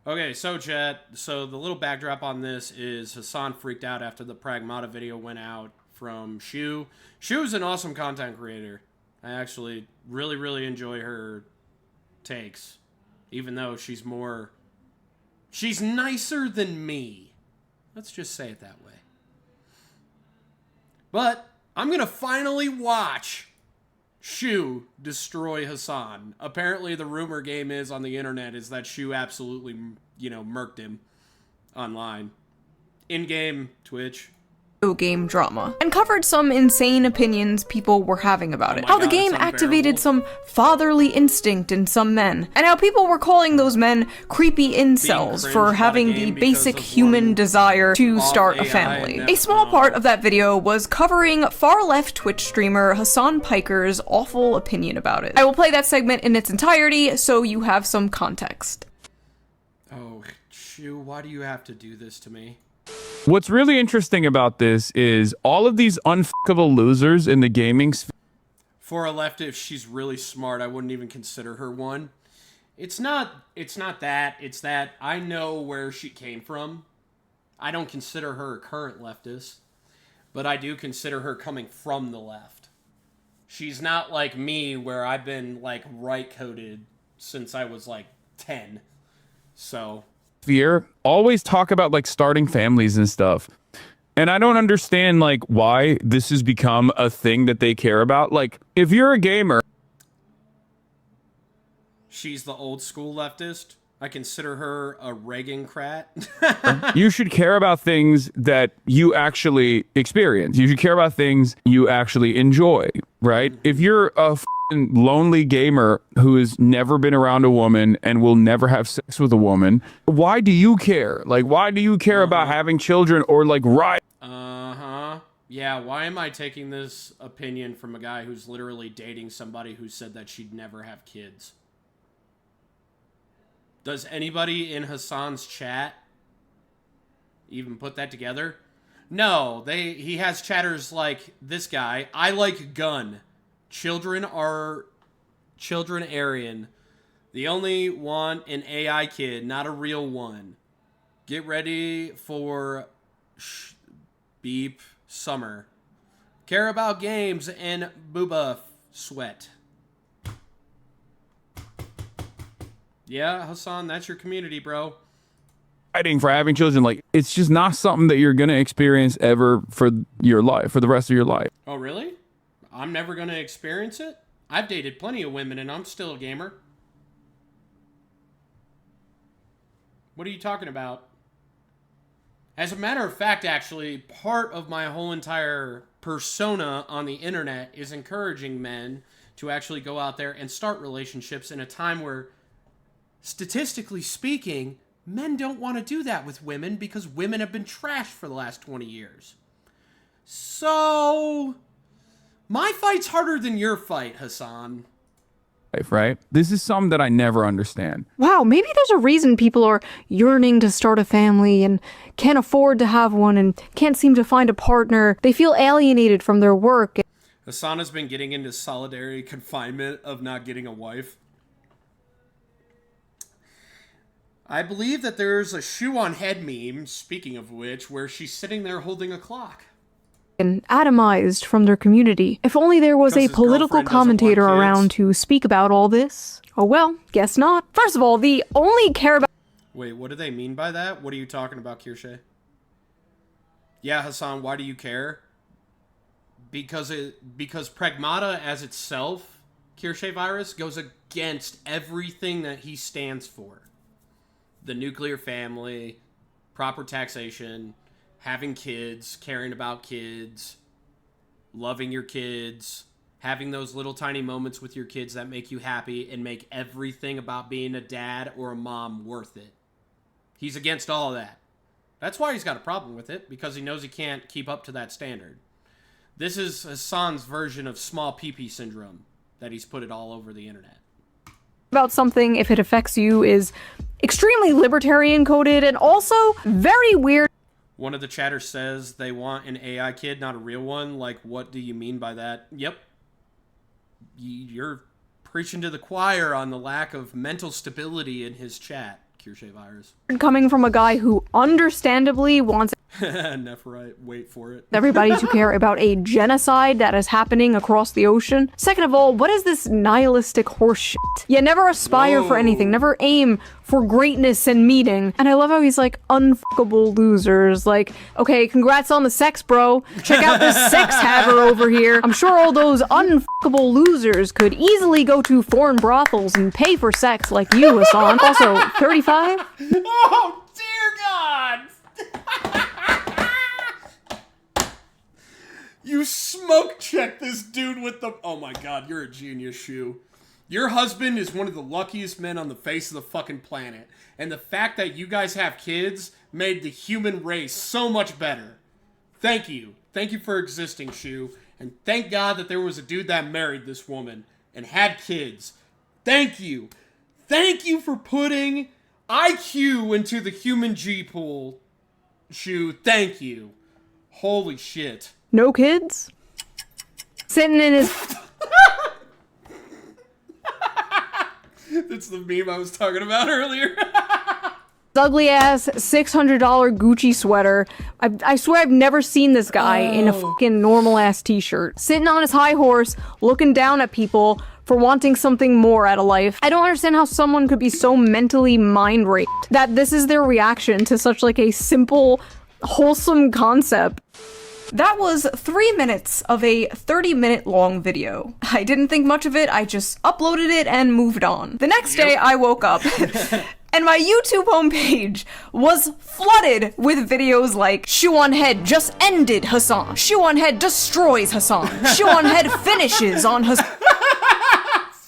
Okay, so chat. So the little backdrop on this is Hasan freaked out after the Pragmata video went out from Shu. Shu's an awesome content creator. I actually really enjoy her takes, even though she's nicer than me. Let's just say it that way. But I'm gonna finally watch Shu destroy Hasan. Apparently, the rumor game is on the internet is that Shu absolutely, murked him online. In-game Twitch. Game drama and covered some insane opinions people were having about it. How the game activated some fatherly instinct in some men, and how people were calling those men creepy incels for having the basic human desire to start a family. A small part of that video was covering far-left Twitch streamer Hasan Piker's awful opinion about it. I will play that segment in its entirety so you have some context. Oh, Shu, why do you have to do this to me? What's really interesting about this is all of these unfuckable losers in the gaming sphere. For a left, if she's really smart, I wouldn't even consider her one. It's not that. It's that I know where she came from. I don't consider her a current leftist, but I do consider her coming from the left. She's not like me, where I've been, like, right-coded since I was, like, 10. So... Fear always talk about like starting families and stuff, and I don't understand like why this has become a thing that they care about. Like, if you're a gamer, she's the old school leftist. I consider her a Reagan-crat. you should care about things that you actually experience. You should care about things you actually enjoy, right? If you're a lonely gamer who has never been around a woman and will never have sex with a woman, why do you care? Like, why do you care about having children or like right? Yeah, why am I taking this opinion from a guy who's literally dating somebody who said that she'd never have kids? Does anybody in Hasan's chat even put that together? No, he has chatters like this guy. I like gun. Children are Aryan. They only want an AI kid, not a real one. Get ready for beep summer. Care about games and booba sweat. Yeah, Hasan, that's your community, bro. Fighting for having children, like, it's just not something that you're gonna experience ever for your life, for the rest of your life. Oh, really? I'm never gonna experience it? I've dated plenty of women and I'm still a gamer. What are you talking about? As a matter of fact, actually, part of my whole entire persona on the internet is encouraging men to actually go out there and start relationships in a time where, statistically speaking, men don't want to do that with women because women have been trashed for the last 20 years. So, my fight's harder than your fight, Hasan. Right? This is something that I never understand. Wow, maybe there's a reason people are yearning to start a family and can't afford to have one and can't seem to find a partner. They feel alienated from their work. Hasan has been getting into solitary confinement of not getting a wife. I believe that there's a shoe on head meme, speaking of which, where she's sitting there holding a clock. And atomized from their community. If only there was a political commentator around to speak about all this. Oh well, guess not. First of all, the only care about— Wait, what do they mean by that? What are you talking about, Kirsche? Yeah, Hasan, why do you care? Because Pragmata as itself, Kirsche virus, goes against everything that he stands for. The nuclear family, proper taxation, having kids, caring about kids, loving your kids, having those little tiny moments with your kids that make you happy and make everything about being a dad or a mom worth it. He's against all of that. That's why he's got a problem with it, because he knows he can't keep up to that standard. This is Hasan's version of small pee-pee syndrome that he's put it all over the internet. About something, if it affects you, is extremely libertarian coded and also very weird. One of the chatters says they want an AI kid, not a real one. Like, what do you mean by that? Yep. You're preaching to the choir on the lack of mental stability in his chat, Kirsche virus. Coming from a guy who understandably wants Nephrite, wait for it. everybody to care about a genocide that is happening across the ocean. Second of all, what is this nihilistic horse shit? You never aspire for anything, never aim for greatness and meaning. And I love how he's like, unfuckable losers. Like, okay, congrats on the sex, bro. Check out this sex haver over here. I'm sure all those unfuckable losers could easily go to foreign brothels and pay for sex like you, Hasan. Also, 35? Oh, dear God! You smoke check this dude with the... Oh my God, you're a genius, Shu. Your husband is one of the luckiest men on the face of the fucking planet. And the fact that you guys have kids made the human race so much better. Thank you. Thank you for existing, Shu. And thank God that there was a dude that married this woman and had kids. Thank you. Thank you for putting IQ into the human G pool, Shu. Thank you. Holy shit. No kids? Sitting in his... That's the meme I was talking about earlier. ugly ass $600 Gucci sweater. I swear I've never seen this guy in a fucking normal ass t-shirt. Sitting on his high horse, looking down at people for wanting something more out of life. I don't understand how someone could be so mentally mind raped that this is their reaction to such like a simple, wholesome concept. That was 3 minutes of a 30-minute long video. I didn't think much of it, I just uploaded it and moved on. The next day I woke up and my YouTube homepage was flooded with videos like Shoe on Head just ended Hasan. Shoe on Head destroys Hasan. Shoe on Head finishes on Hasan.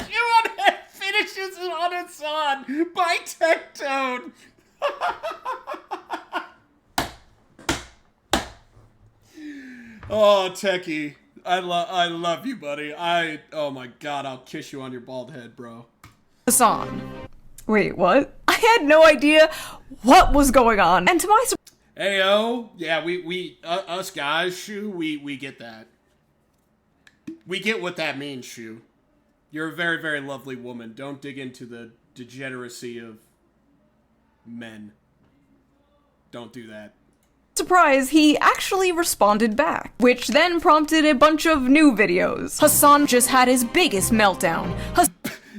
Shoe on Head finishes on Hasan by Tectone. Oh, Techie. I love you, buddy. Oh my God, I'll kiss you on your bald head, bro. Hasan. Wait, what? I had no idea what was going on. And to my Ayo, yeah, us guys, Shu, we get that. We get what that means, Shu. You're a very, very lovely woman. Don't dig into the degeneracy of men. Don't do that. surprise, he actually responded back, which then prompted a bunch of new videos. Hasan just had his biggest meltdown.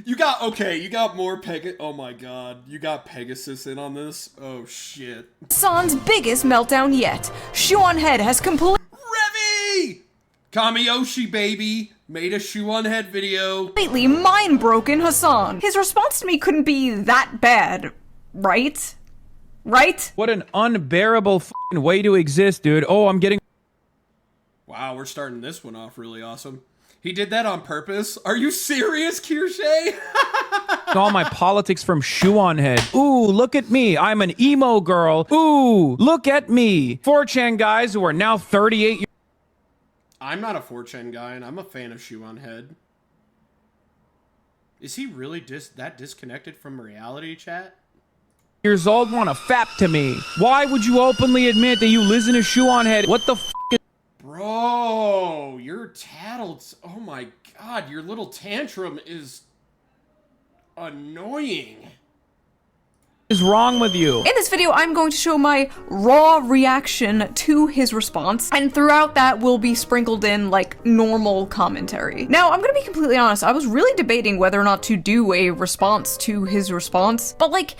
You got more oh my God, you got Pegasus in on this? Oh shit. Hasan's biggest meltdown yet. Shoe on Head has Revy! Kamiyoshi, baby! Made a Shoe on Head video. completely mind-broken Hasan. His response to me couldn't be that bad, right? Right? What an unbearable f***ing way to exist, dude. Oh, I'm getting... Wow, we're starting this one off really awesome. He did that on purpose? Are you serious, Kirsche? all my politics from Shoe on Head. Ooh, look at me. I'm an emo girl. Ooh, look at me. 4chan guys who are now 38 years... I'm not a 4chan guy, and I'm a fan of Shoe on Head. Is he really that disconnected from reality, chat? Years old want to fap to me. Why would you openly admit that you listen to Shoe on Head? What the f*** is... Bro, you're tattled. Oh my God, your little tantrum is annoying. What is wrong with you? In this video, I'm going to show my raw reaction to his response, and throughout that will be sprinkled in, like, normal commentary. Now, I'm gonna be completely honest, I was really debating whether or not to do a response to his response, but, like,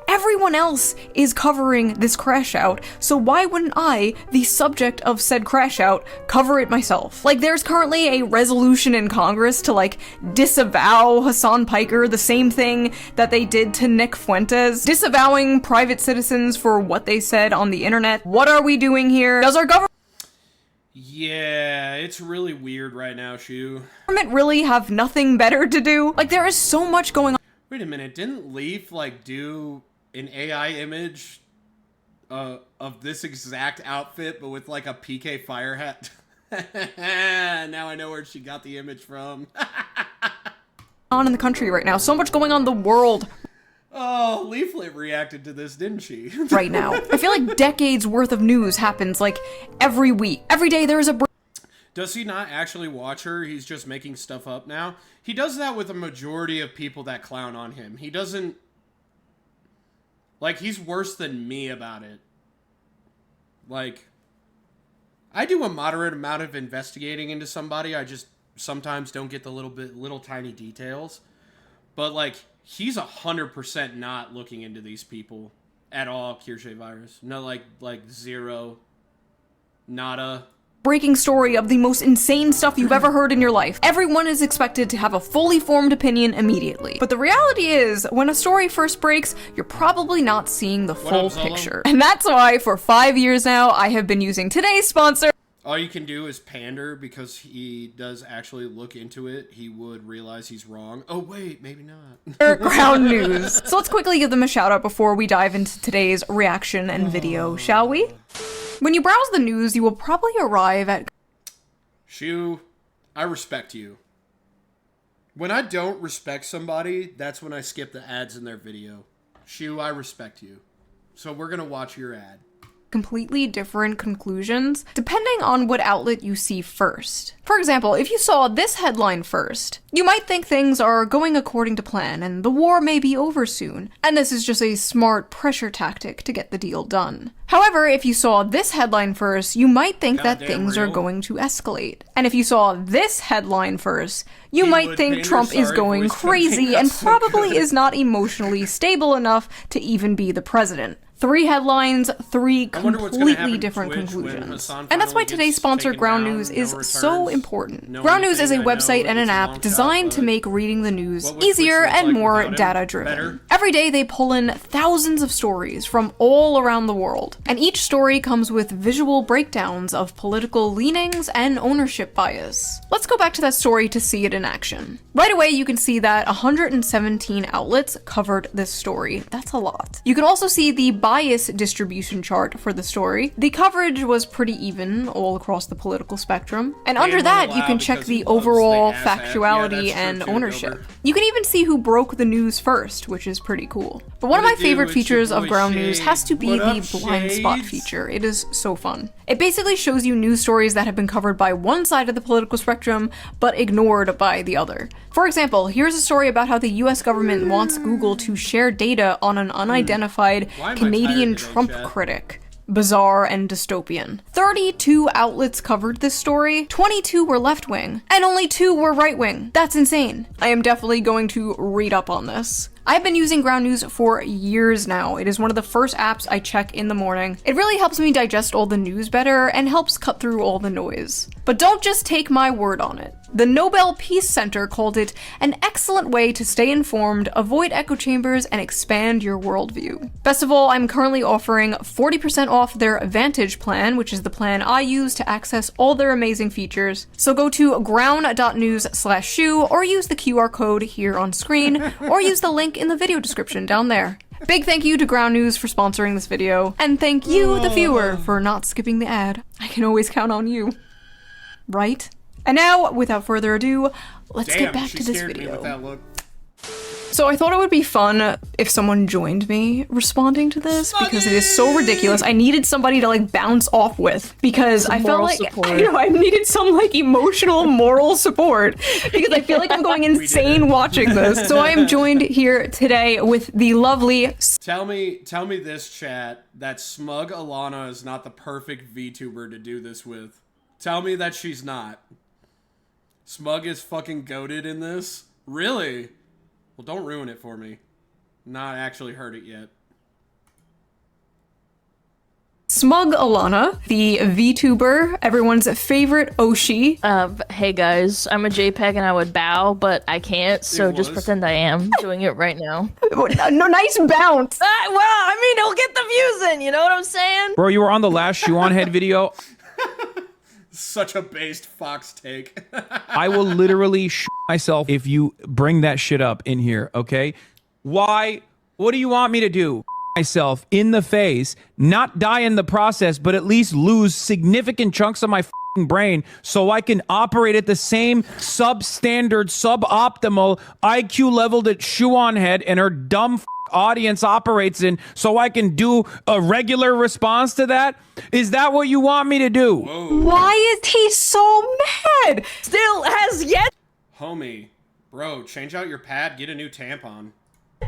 everyone else is covering this crash out, so why wouldn't I, the subject of said crash out, cover it myself? Like, there's currently a resolution in Congress to, like, disavow Hasan Piker, the same thing that they did to Nick Fuentes, disavowing private citizens for what they said on the internet. What are we doing here? Does our government Yeah, it's really weird right now, Shu. really have nothing better to do? Like, there is so much going on. Wait a minute, didn't Leaf, like, do an AI image of this exact outfit, but with, like, a PK fire hat? Now I know where she got the image from. In the country right now. So much going on in the world Oh, Leaflet reacted to this, didn't she? right now. I feel like decades worth of news happens, like, every week. Every day there is a Does he not actually watch her? He's just making stuff up now? He does that with a majority of people that clown on him. He doesn't... Like, he's worse than me about it. Like, I do a moderate amount of investigating into somebody. I just sometimes don't get the little tiny details. But, like, he's 100% not looking into these people at all, Kirsche virus. No, like zero. Nada. Breaking story of the most insane stuff you've ever heard in your life. Everyone is expected to have a fully formed opinion immediately. But the reality is, when a story first breaks, you're probably not seeing the full picture. And that's why, for 5 years now, I have been using today's sponsor. All you can do is pander because he does actually look into it. He would realize he's wrong. Oh, wait, maybe not. Ground News. So let's quickly give them a shout out before we dive into today's reaction and video, shall we? When you browse the news, you will probably arrive at... Shu, I respect you. When I don't respect somebody, that's when I skip the ads in their video. Shu, I respect you. So we're gonna watch your ad. Completely different conclusions depending on what outlet you see first. For example, if you saw this headline first, you might think things are going according to plan and the war may be over soon, and this is just a smart pressure tactic to get the deal done. However, if you saw this headline first, you might think that things are going to escalate. And if you saw this headline first, you might think Trump is going crazy and probably is not emotionally stable enough to even be the president. 3 headlines, 3 completely different conclusions. And that's why today's sponsor, Ground News, is so important. Ground News is a website and an app designed to make reading the news easier and more data-driven. Every day they pull in thousands of stories from all around the world, and each story comes with visual breakdowns of political leanings and ownership bias. Let's go back to that story to see it in action. Right away, you can see that 117 outlets covered this story. That's a lot. You can also see the bias distribution chart for the story. The coverage was pretty even all across the political spectrum. And under that, you can check the overall factuality and ownership. You can even see who broke the news first, which is pretty cool. But one of my favorite features of Ground News has to be the blind spot feature. It is so fun. It basically shows you news stories that have been covered by one side of the political spectrum, but ignored by the other. For example, here's a story about how the US government wants Google to share data on an unidentified Canadian Trump critic. Bizarre and dystopian. 32 outlets covered this story, 22 were left-wing, and only 2 were right-wing. That's insane. I am definitely going to read up on this. I've been using Ground News for years now. It is one of the first apps I check in the morning. It really helps me digest all the news better and helps cut through all the noise. But don't just take my word on it. The Nobel Peace Center called it an excellent way to stay informed, avoid echo chambers, and expand your worldview. Best of all, I'm currently offering 40% off their Vantage plan, which is the plan I use to access all their amazing features. So go to ground.news/shu or use the QR code here on screen, or use the link in the video description down there. Big thank you to Ground News for sponsoring this video, and thank you, the viewer, for not skipping the ad. I can always count on you. Right? And now, without further ado, let's get back to this video. So I thought it would be fun if someone joined me responding to this, because it is so ridiculous. I needed somebody to like bounce off with, because I felt like I needed some like emotional moral support, because I feel like I'm going insane watching this. So I am joined here today with the lovely... Tell me this, chat, that Smug Alana is not the perfect VTuber to do this with. Tell me that she's not. Smug is fucking goated in this? Really? Well, don't ruin it for me. Not actually heard it yet. Smug Alana, the VTuber, everyone's favorite Oshi. Hey guys, I'm a JPEG and I would bow, but I can't, so just pretend I am doing it right now. No, nice bounce. Well, I mean, it'll get the views in, you know what I'm saying? Bro, you were on the last Shoe on Head video. Such a based Fox take. I will literally myself if you bring that shit up in here, okay? Why? What do you want me to do? Myself in the face, not die in the process, but at least lose significant chunks of my brain so I can operate at the same substandard, suboptimal IQ level that Shoe on Head and her dumb audience operates in, so I can do a regular response to that? Is that what you want me to do? Whoa. Why is he so mad? Still has yet. Homie, bro, change out your pad, get a new tampon.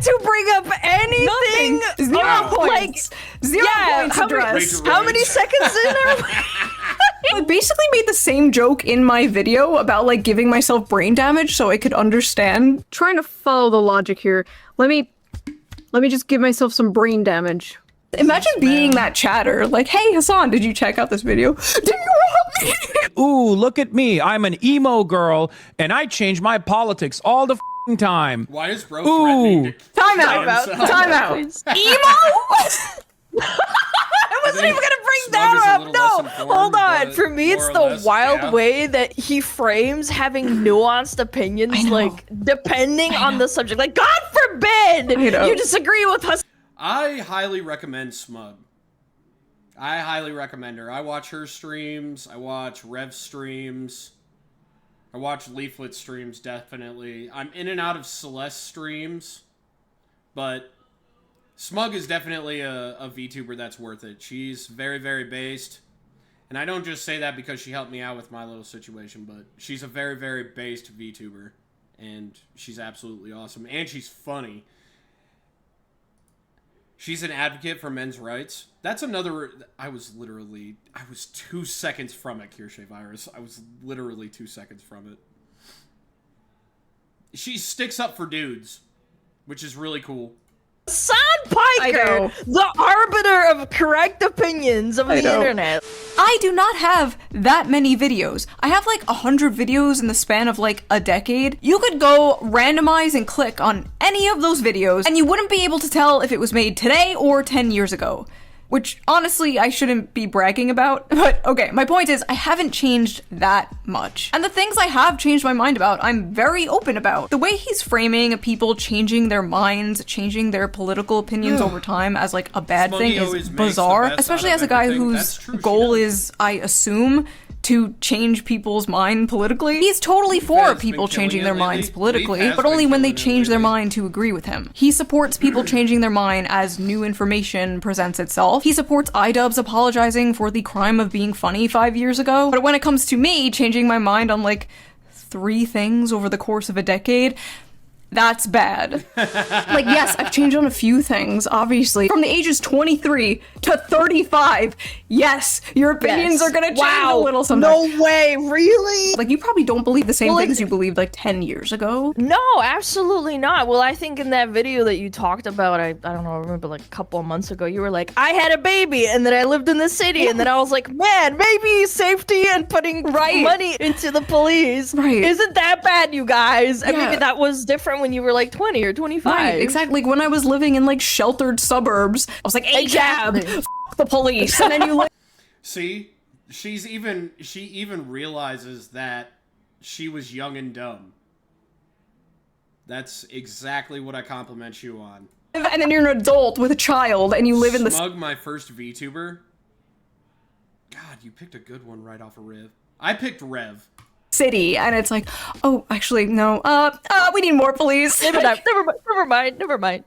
to bring up anything. Nothing. Zero Wow. points. Zero points addressed. How many seconds in are we? I basically made the same joke in my video about like giving myself brain damage so I could understand. Trying to follow the logic here. Let me just give myself some brain damage. Imagine being that chatter, like, hey Hasan, did you check out this video? Do you want me? Ooh, look at me. I'm an emo girl, and I change my politics all the f***ing time. Why is bro threatening to Time kill out. himself? Time out. Emo? I wasn't I even think gonna bring Smug that is a up. little No, less informed, hold on. but For me, it's more or the less, wild yeah. way that he frames having nuanced opinions, like depending on the subject. Like, God forbid you disagree with us. I highly recommend Smug. I highly recommend her. I watch her streams. I watch Rev streams. I watch Leaflet streams, definitely. I'm in and out of Celeste streams. But Smug is definitely a VTuber that's worth it. She's very, very based. And I don't just say that because she helped me out with my little situation, but she's a very, very based VTuber. And she's absolutely awesome. And she's funny. She's an advocate for men's rights. That's another... I was 2 seconds from it, Kirsche Virus. I was literally 2 seconds from it. She sticks up for dudes, which is really cool. Hasan Piker, the arbiter of correct opinions of the internet. I do not have that many videos. I have like 100 videos in the span of like a decade. You could go randomize and click on any of those videos and you wouldn't be able to tell if it was made today or 10 years ago. Which, honestly, I shouldn't be bragging about. But, okay, my point is, I haven't changed that much. And the things I have changed my mind about, I'm very open about. The way he's framing people changing their minds, changing their political opinions over time as, like, a bad Smuggy thing is always makes the bizarre. best Especially out as of a guy everything. whose That's true, she goal does. is, I assume, to change people's mind politically. He's totally for has been people killing changing it their lately. minds politically, Leaf has but only been when they killing it change their lately. mind to agree with him. He supports people changing their mind as new information presents itself. He supports iDubbbz apologizing for the crime of being funny 5 years ago. But when it comes to me changing my mind on like 3 things over the course of a decade, that's bad. Like, yes, I've changed on a few things, obviously. From the ages 23 to 35, yes, your opinions are gonna change a little sometimes. No way, really? Like, you probably don't believe the same things you believed like 10 years ago. No, absolutely not. Well, I think in that video that you talked about, I don't know, I remember like a couple of months ago, you were like, I had a baby and then I lived in the city and then I was like, man, maybe safety and putting money into the police isn't that bad, you guys. And maybe that was different when you were like 20 or 25. Right, exactly. Like, when I was living in like sheltered suburbs, I was like, hey, cab, f the police. And then you like, See? She even realizes that she was young and dumb. That's exactly what I compliment you on. and then you're an adult with a child and you live in the Smug, my first VTuber. God, you picked a good one right off of Rev. I picked Rev. city, and it's like, oh, actually, no, we need more police. Never mind.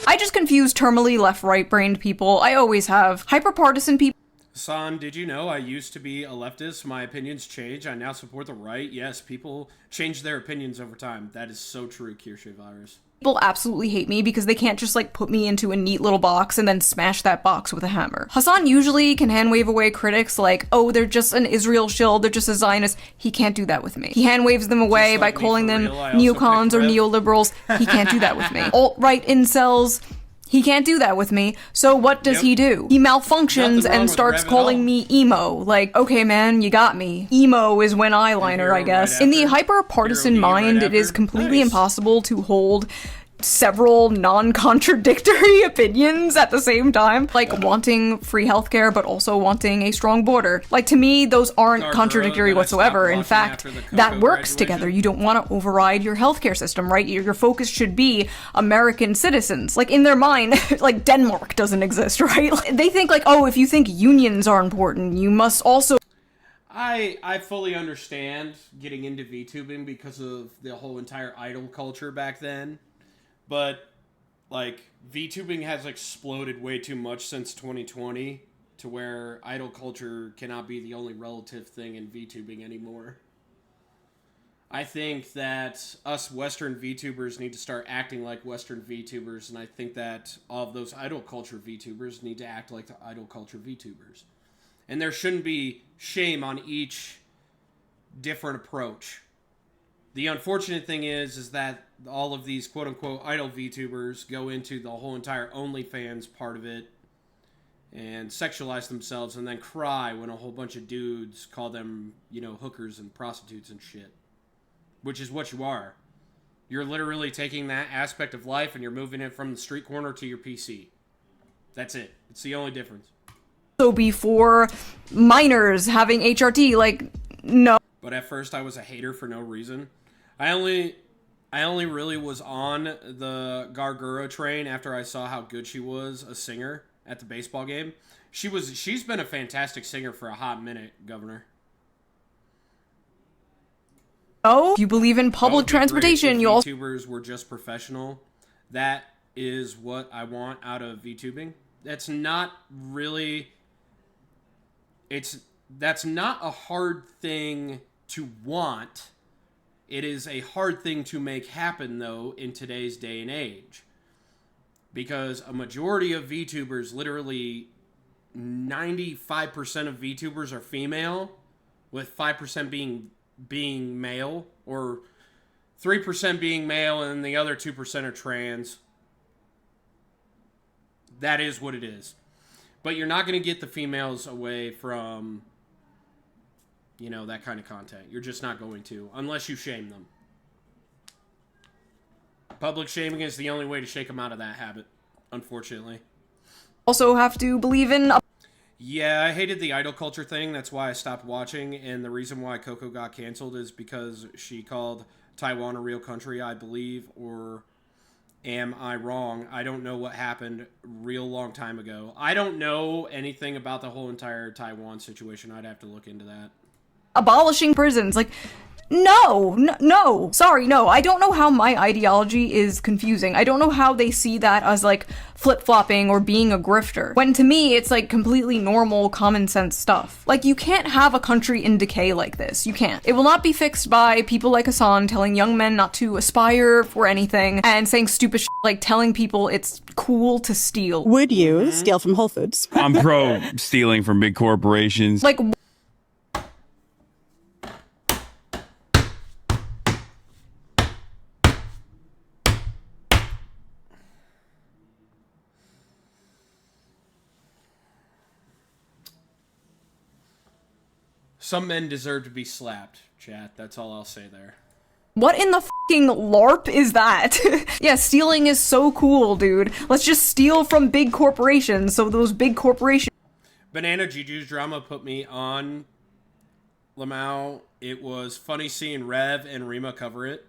I just confuse terminally left-right-brained people. I always have. Hyperpartisan people. Hasan, did you know I used to be a leftist? My opinions change. I now support the right. Yes, people change their opinions over time. That is so true, Kirsche Virus. People absolutely hate me because they can't just like put me into a neat little box and then smash that box with a hammer. Hasan usually can hand wave away critics like, oh, they're just an Israel shill, they're just a Zionist. He can't do that with me. He hand waves them away Just by like me, calling for them real, I also neocons picked or Rev. neoliberals. He can't do that with me. Alt-right incels. He can't do that with me. So what does he do? He malfunctions Nothing wrong and with starts Rev at all. calling me emo. Like, okay, man, you got me. Emo is when eyeliner, Hero I guess. right In the after. hyper-partisan Hero right mind, it is after. completely Nice. impossible to hold several non-contradictory opinions at the same time. Like wanting free healthcare, but also wanting a strong border. Like, to me, those aren't Dark contradictory Girl, then I stopped whatsoever. In watching fact, after the Coco that works graduation. together. You don't want to override your healthcare system, right? Your focus should be American citizens. Like, in their mind, like, Denmark doesn't exist, right? They think, like, oh, if you think unions are important, you must also... I fully understand getting into VTubing because of the whole entire idol culture back then. But, like, VTubing has exploded way too much since 2020 to where idol culture cannot be the only relative thing in VTubing anymore. I think that us Western VTubers need to start acting like Western VTubers, and I think that all of those idol culture VTubers need to act like the idol culture VTubers. And there shouldn't be shame on each different approach. The unfortunate thing is that all of these quote-unquote idol VTubers go into the whole entire OnlyFans part of it and sexualize themselves and then cry when a whole bunch of dudes call them, you know, hookers and prostitutes and shit. Which is what you are. You're literally taking that aspect of life and you're moving it from the street corner to your PC. That's it. It's the only difference. So before minors having HRT, like, no. But at first I was a hater for no reason. I only really was on the Gargura train after I saw how good she was a singer at the baseball game. She's been a fantastic singer for a hot minute, Governor. Oh, if you believe in public transportation, you also VTubers were just professional. That is what I want out of VTubing. That's not really... That's not a hard thing to want. It is a hard thing to make happen, though, in today's day and age. Because a majority of VTubers, literally 95% of VTubers are female, with 5% being male, or 3% being male, and the other 2% are trans. That is what it is. But you're not going to get the females away from, you know, that kind of content. You're just not going to, unless you shame them. Public shaming is the only way to shake them out of that habit, unfortunately. also have to believe in... Yeah, I hated the idol culture thing. That's why I stopped watching. And the reason why Coco got canceled is because she called Taiwan a real country, I believe. Or am I wrong? I don't know what happened real long time ago. I don't know anything about the whole entire Taiwan situation. I'd have to look into that. Abolishing prisons. Like, no. Sorry, no. I don't know how my ideology is confusing. I don't know how they see that as, like, flip-flopping or being a grifter. When to me, it's, like, completely normal, common sense stuff. Like, you can't have a country in decay like this. You can't. It will not be fixed by people like Hasan telling young men not to aspire for anything and saying stupid shit like telling people it's cool to steal. Would you steal from Whole Foods? I'm pro stealing from big corporations. Like, Some men deserve to be slapped, chat. That's all I'll say there. what in the fucking LARP is that? Yeah, stealing is so cool, dude. Let's just steal from big corporations so those big corporations... Banana Juju's drama put me on Lamau. It was funny seeing Rev and Rima cover it.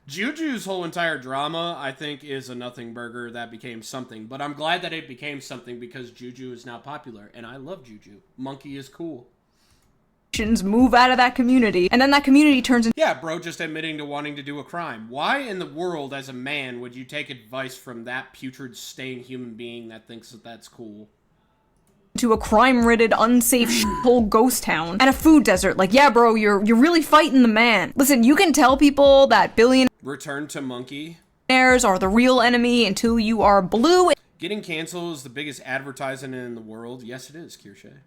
Juju's whole entire drama, I think, is a nothing burger that became something. But I'm glad that it became something because Juju is now popular. And I love Juju. Monkey is cool. move out of that community, and then that community turns Yeah, bro, just admitting to wanting to do a crime. Why in the world, as a man, would you take advice from that putrid, stained human being that thinks that that's cool? into a crime-ridden, unsafe shithole ghost town and a food desert. Like, yeah, bro, you're really fighting the man. Listen, you can tell people that billionaires Return to Monkey. are the real enemy until you are blue Getting canceled is the biggest advertising in the world. Yes, it is, Kirsche.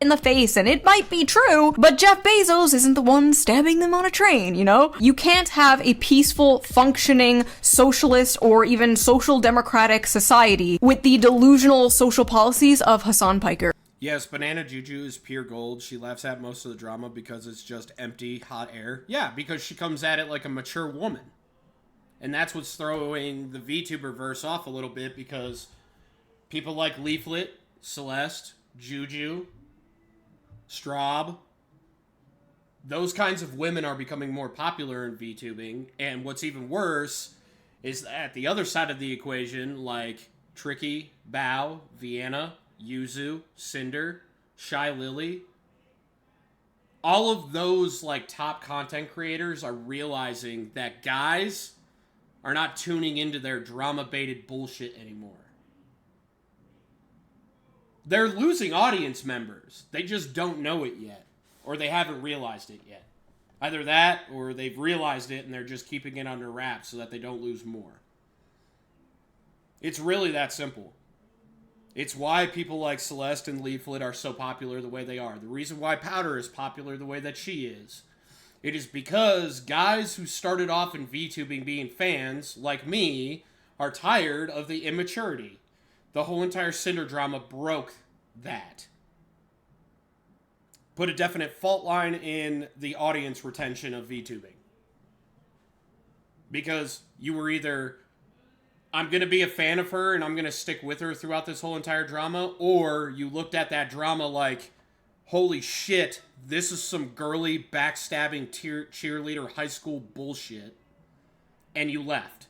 in the face, and it might be true, but Jeff Bezos isn't the one stabbing them on a train, you know? You can't have a peaceful, functioning, socialist, or even social democratic society with the delusional social policies of Hasan Piker. Yes, Banana Juju is pure gold. She laughs at most of the drama because it's just empty, hot air. Yeah, because she comes at it like a mature woman. And that's what's throwing the VTuber verse off a little bit because people like Leaflet, Celeste, Juju, Straub, those kinds of women are becoming more popular in VTubing. And what's even worse is at the other side of the equation, like Tricky, Bao, Vienna, Yuzu, Cinder, Shy Lily, all of those like top content creators are realizing that guys are not tuning into their drama-baited bullshit anymore. They're losing audience members. They just don't know it yet. Or they haven't realized it yet. Either that, or they've realized it and they're just keeping it under wraps so that they don't lose more. It's really that simple. It's why people like Celeste and Leaflet are so popular the way they are. The reason why Powder is popular the way that she is. It is because guys who started off in VTubing being fans, like me, are tired of the immaturity. The whole entire Cinder drama broke that. Put a definite fault line in the audience retention of VTubing. Because you were either, I'm going to be a fan of her and I'm going to stick with her throughout this whole entire drama, or you looked at that drama like, holy shit, this is some girly, backstabbing cheerleader high school bullshit, and you left.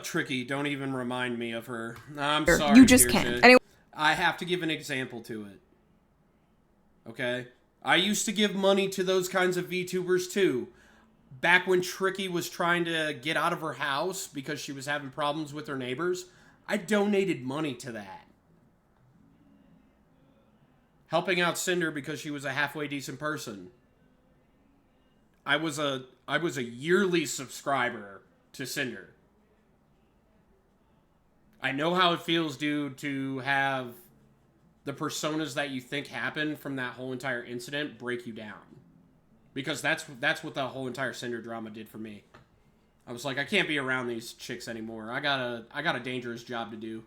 Tricky, don't even remind me of her. I'm sorry, You just Kirsche. can't. Anyway. I have to give an example to it. Okay? I used to give money to those kinds of VTubers too. Back when Tricky was trying to get out of her house because she was having problems with her neighbors, I donated money to that. Helping out Cinder because she was a halfway decent person. I was a yearly subscriber to Cinder. I know how it feels, dude, to have the personas that you think happened from that whole entire incident break you down. Because that's what the whole entire Cinder drama did for me. I was like, I can't be around these chicks anymore. I got a dangerous job to do.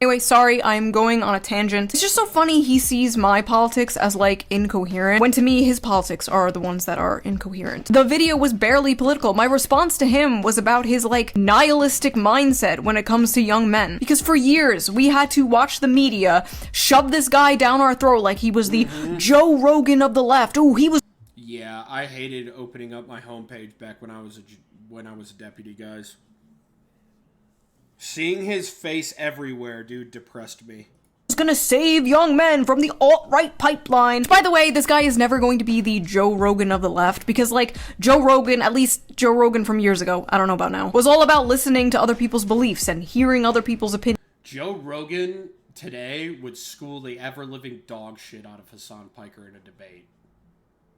Anyway, sorry, I'm going on a tangent. It's just so funny he sees my politics as, like, incoherent, when to me, his politics are the ones that are incoherent. The video was barely political. My response to him was about his, like, nihilistic mindset when it comes to young men. Because for years, we had to watch the media shove this guy down our throat like he was the Joe Rogan of the left. Ooh, he was— Yeah, I hated opening up my homepage back when I was a deputy, guys. Seeing his face everywhere, dude, depressed me. gonna save young men from the alt-right pipeline. By the way, this guy is never going to be the Joe Rogan of the left, because, like, Joe Rogan, at least Joe Rogan from years ago, I don't know about now, was all about listening to other people's beliefs and hearing other people's opinions. Joe Rogan today would school the ever-living dog shit out of Hasan Piker in a debate.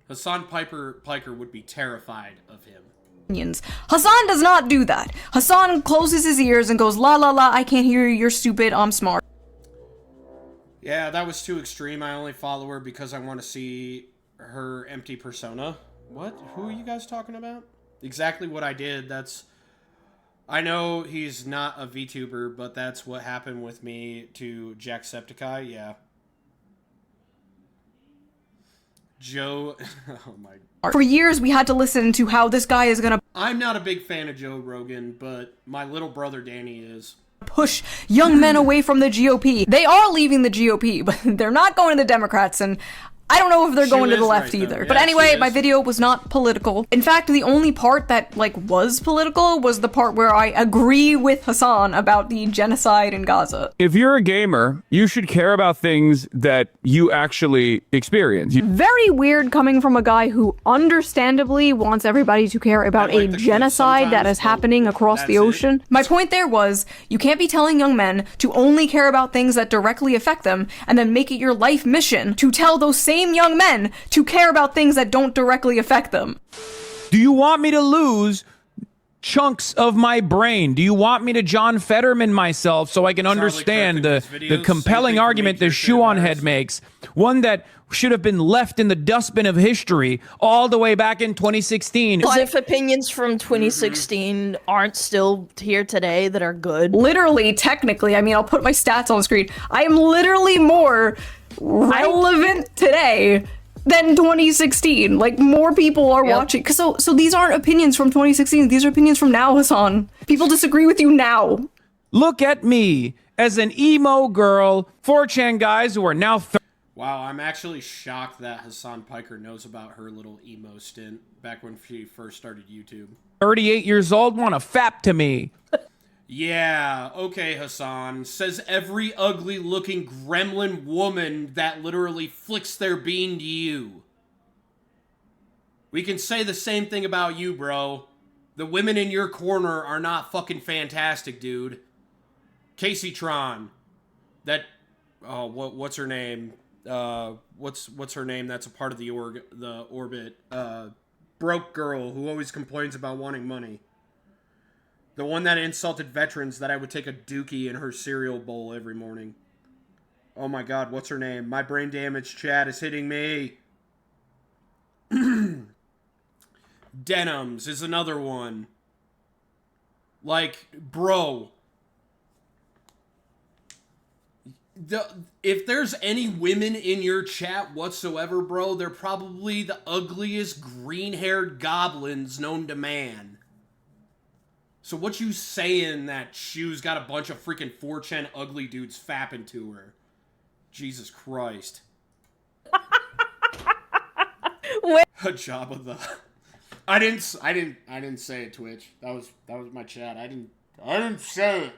Hasan Piker would be terrified of him. Hasan does not do that. Hasan closes his ears and goes, la la la, I can't hear you, you're stupid, I'm smart. Yeah, that was too extreme. I only follow her because I want to see her empty persona. What? Who are you guys talking about? Exactly what I did. I know he's not a VTuber, but that's what happened with me to Jacksepticeye, yeah. Joe, oh my. For years, we had to listen to how this guy is gonna I'm not a big fan of Joe Rogan, but my little brother Danny is. push young men away from the GOP. They are leaving the GOP, but they're not going to the Democrats, and I don't know if they're going to the left either. But anyway, my video was not political. In fact, the only part that, like, was political was the part where I agree with Hasan about the genocide in Gaza. If you're a gamer, you should care about things that you actually experience. Very weird coming from a guy who understandably wants everybody to care about a genocide that is happening across the ocean. My point there was, you can't be telling young men to only care about things that directly affect them, and then make it your life mission to tell those same young men to care about things that don't directly affect them. Do you want me to lose chunks of my brain? Do you want me to John Fetterman myself so I can understand the compelling argument the Shoe-On Head makes? One that should have been left in the dustbin of history all the way back in 2016. As if opinions from 2016 aren't still here today that are good. Literally, technically, I mean, I'll put my stats on the screen. I am literally more relevant today than 2016. Like, more people are watching. So these aren't opinions from 2016. These are opinions from now, Hasan. People disagree with you now. Look at me as an emo girl. 4chan guys who are now Wow, I'm actually shocked that Hasan Piker knows about her little emo stint back when she first started YouTube. 38 years old, want to fap to me. Yeah, okay, Hasan. Says every ugly-looking gremlin woman that literally flicks their bean to you. We can say the same thing about you, bro. The women in your corner are not fucking fantastic, dude. Casey Tron. That... Oh, what's her name? what's her name? That's a part of the orbit. Broke girl who always complains about wanting money. The one that insulted veterans that I would take a dookie in her cereal bowl every morning. Oh my god, what's her name? My brain damage chat is hitting me. Denims is another one. Like, bro. If there's any women in your chat whatsoever, bro, they're probably the ugliest green-haired goblins known to man. So what you saying that Shu's got a bunch of freaking 4chan ugly dudes fapping to her? Jesus Christ. A job of the... I didn't say it, Twitch. That was my chat. I didn't say it.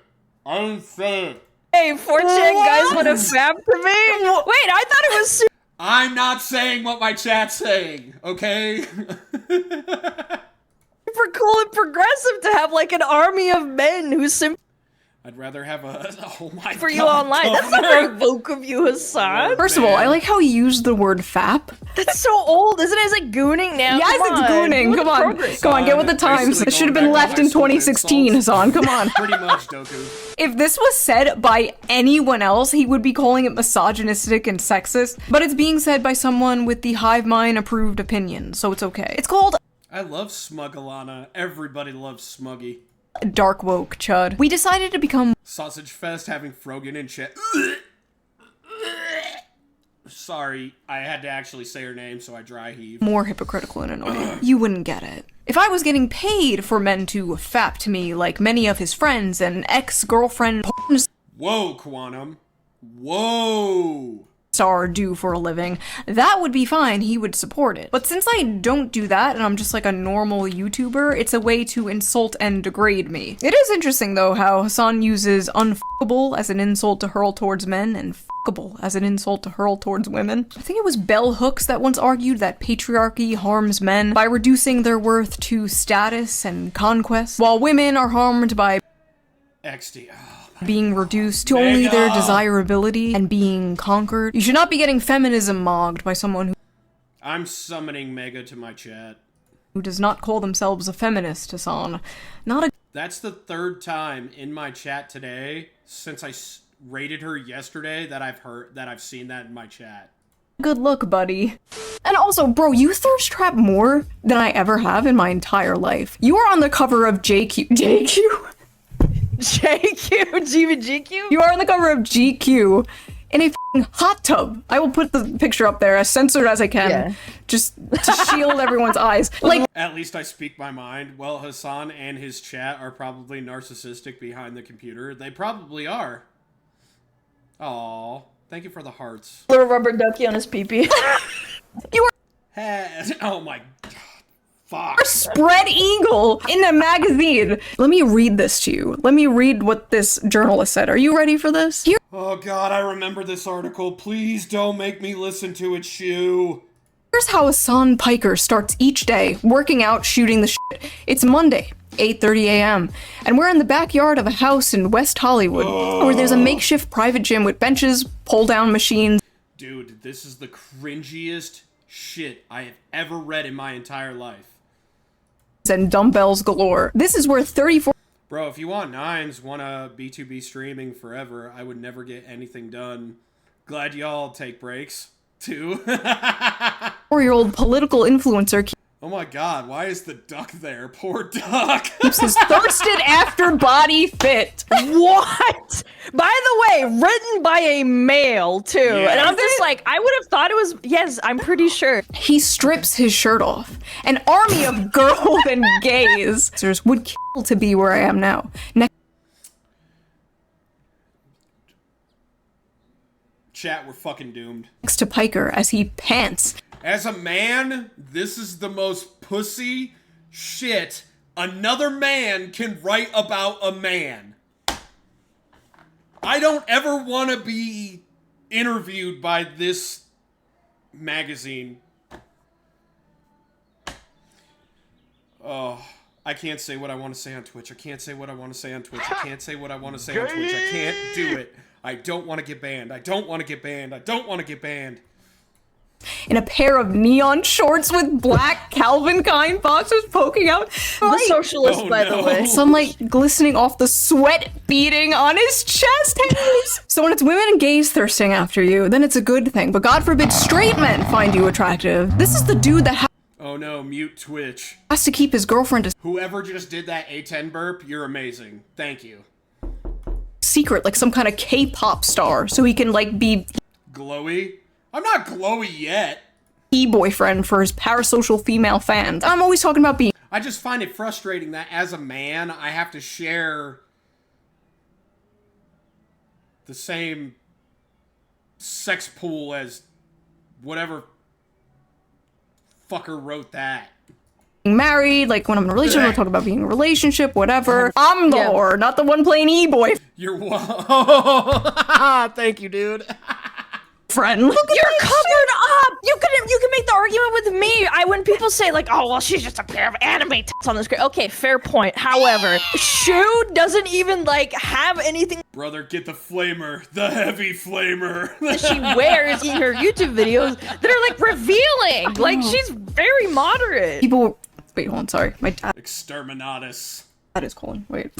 Hey, 4chan guys want to fap to me? Wait, I thought it was... I'm not saying what my chat's saying, okay? super cool and progressive to have like an army of men who simply I'd rather have a oh my for god, you online. That's not very woke of you, Hasan. First of all, I like how he used the word fap. That's so old, isn't it? It's like gooning now. Yes, Come it's on. gooning. Come on. Come on, get with the times. It should have been left in 2016, Hasan. Come on. Pretty much, Doku. If this was said by anyone else, he would be calling it misogynistic and sexist, but it's being said by someone with the hive mind approved opinion, so it's okay. It's called I love Smug Alana. Everybody loves Smuggy. dark woke, chud. We decided to become Sausage Fest having Frogan in chat. Sorry, I had to actually say her name, so I dry heave. more hypocritical and annoying. You wouldn't get it. If I was getting paid for men to fap to me like many of his friends and ex-girlfriend Whoa, Quantum. Whoa. star do for a living, that would be fine, he would support it. But since I don't do that and I'm just like a normal YouTuber, it's a way to insult and degrade me. It is interesting though how Hasan uses unfuckable as an insult to hurl towards men and fuckable as an insult to hurl towards women. I think it was Bell Hooks that once argued that patriarchy harms men by reducing their worth to status and conquest, while women are harmed by XD. being reduced to only their desirability and being conquered. You should not be getting feminism mogged by someone I'm summoning Mega to my chat. who does not call themselves a feminist, Hasan. Not a That's the third time in my chat today since I rated her yesterday that I've seen that in my chat. good look, buddy. And also, bro, you thirst trap more than I ever have in my entire life. You are on the cover of JQ. GQ? You are on the cover of GQ in a f***ing hot tub. I will put the picture up there as censored as I can, just to shield everyone's eyes. Like, At least I speak my mind. Well, Hasan and his chat are probably narcissistic behind the computer. They probably are. Aww. Thank you for the hearts. Little rubber ducky on his pee-pee. you are Oh my god. Fuck. spread eagle in a magazine. Let me read this to you. Let me read what this journalist said. Are you ready for this? Oh god, I remember this article. Please don't make me listen to it, Shu. Here's how Hasan Piker starts each day, working out, shooting the shit. It's Monday, 8:30 a.m., and we're in the backyard of a house in West Hollywood, where there's a makeshift private gym with benches, pull-down machines. Dude, this is the cringiest shit I have ever read in my entire life. And dumbbells galore. This is where 34 Bro, if you want nines, wanna B2B streaming forever, I would never get anything done. Glad y'all take breaks, too. 4-year-old political influencer Oh my god, why is the duck there? Poor duck! keeps his thirsted after body fit. What? By the way, written by a male, too. Yeah. And I'm just like, I would have thought it was, yes, I'm pretty sure. He strips his shirt off. An army of girls and gays would kill to be where I am now. Chat, we're fucking doomed. Next to Piker as he pants. As a man, this is the most pussy shit another man can write about a man. I don't ever want to be interviewed by this magazine. Oh, I can't say what I want to say on Twitch. I can't say what I want to say on Twitch. I can't say what I want to say on Twitch. I can't do it. I don't want to get banned. I don't want to get banned. I don't want to get banned. In a pair of neon shorts with black Calvin Klein boxers poking out. The socialist, by the way. Sunlight glistening off the sweat beading on his chest hairs. So when it's women and gays thirsting after you, then it's a good thing. But God forbid straight men find you attractive. This is the dude that Oh no, mute Twitch. has to keep his girlfriend a Whoever just did that A10 burp, you're amazing. Thank you. secret, like some kind of K-pop star, so he can like be Glowy? I'm not glowy yet. boyfriend for his parasocial female fans. I'm always talking about being I just find it frustrating that as a man, I have to share the same sex pool as whatever fucker wrote that. married, like when I'm in a relationship, we'll talk about being in a relationship, whatever. I'm the whore, not the one playing e-boy You're Thank you, dude. friend. You're covered up. You can make the argument with me. When people say like, oh well, she's just a pair of anime tits on the screen. Okay, fair point. However, Shu doesn't even like have anything Brother, get the flamer. The heavy flamer. that she wears in her YouTube videos that are like revealing. Like she's very moderate. People, wait, hold on, sorry. My dad Exterminatus. is calling. Wait.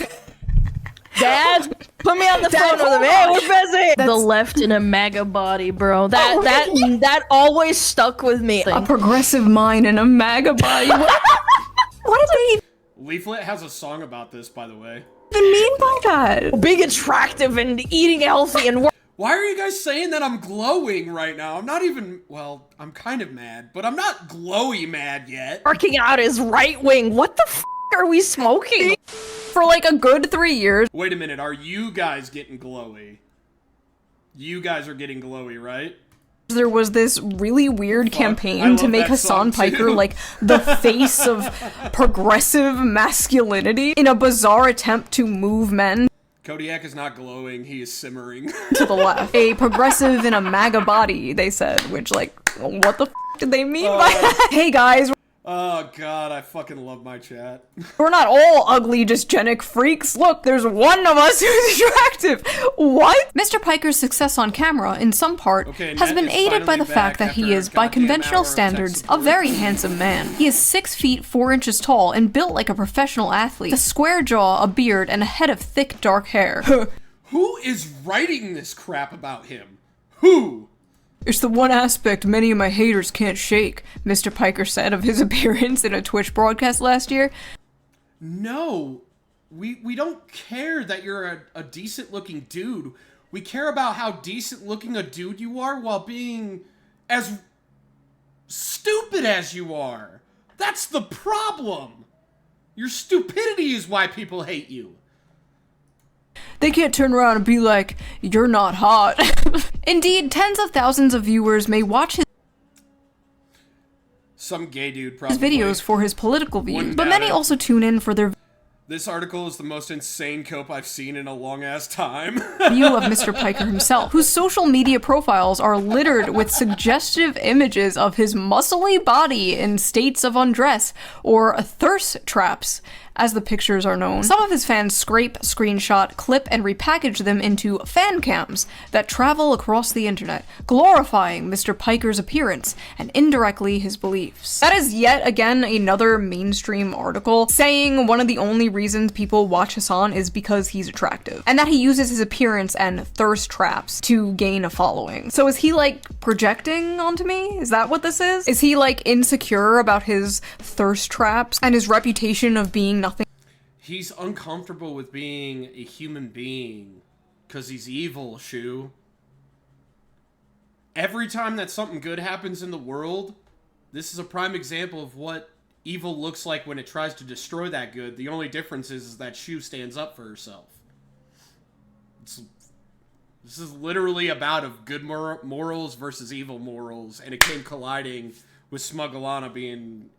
Dad, put me on the phone with him. Hey, we're busy. The left in a MAGA body, bro. That always stuck with me. A progressive mind and a MAGA body. What did they Leaflet has a song about this, by the way. even mean by that? Being attractive and eating healthy and Why are you guys saying that I'm glowing right now? I'm not even, well, I'm kind of mad, but I'm not glowy mad yet. working out his right wing. What the f are we smoking? For like a good 3 years. Wait a minute, are you guys getting glowy? You guys are getting glowy, right? There was this really weird I campaign to love make that Hasan song, Piker too. like the face of progressive masculinity in a bizarre attempt to move men Kodiak is not glowing, he is simmering. to the left. A progressive in a MAGA body, they said, which like, what the f did they mean by that? Hey guys, Oh god, I fucking love my chat. we're not all ugly dysgenic freaks. Look, there's one of us who's attractive. What? Mr. Piker's success on camera, in some part, Okay, has Ned been is aided by finally the fact back that he after is, a by goddamn conventional hour of tech standards, a support. very handsome man. He is 6 feet 4 inches tall and built like a professional athlete. A square jaw, a beard, and a head of thick dark hair. Who is writing this crap about him? Who? It's the one aspect many of my haters can't shake, Mr. Piker said of his appearance in a Twitch broadcast last year. No. We don't care that you're a decent looking dude. We care about how decent looking a dude you are while being as stupid as you are. That's the problem. Your stupidity is why people hate you. They can't turn around and be like, you're not hot. Indeed, tens of thousands of viewers may watch his Some gay dude probably. videos for his political views, Wouldn't but doubt many it. also tune in for their This article is the most insane cope I've seen in a long ass time. view of Mr. Piker himself, whose social media profiles are littered with suggestive images of his muscly body in states of undress, or thirst traps, as the pictures are known. Some of his fans scrape, screenshot, clip, and repackage them into fan cams that travel across the internet, glorifying Mr. Piker's appearance and indirectly his beliefs. That is yet again another mainstream article saying one of the only reasons people watch Hasan is because he's attractive, and that he uses his appearance and thirst traps to gain a following. So is he like projecting onto me? Is that what this is? Is he like insecure about his thirst traps and his reputation of being nothing? He's uncomfortable with being a human being because he's evil, Shu. Every time that something good happens in the world, this is a prime example of what evil looks like when it tries to destroy that good. The only difference is that Shu stands up for herself. This is literally about of good morals versus evil morals, and it came colliding with Smug being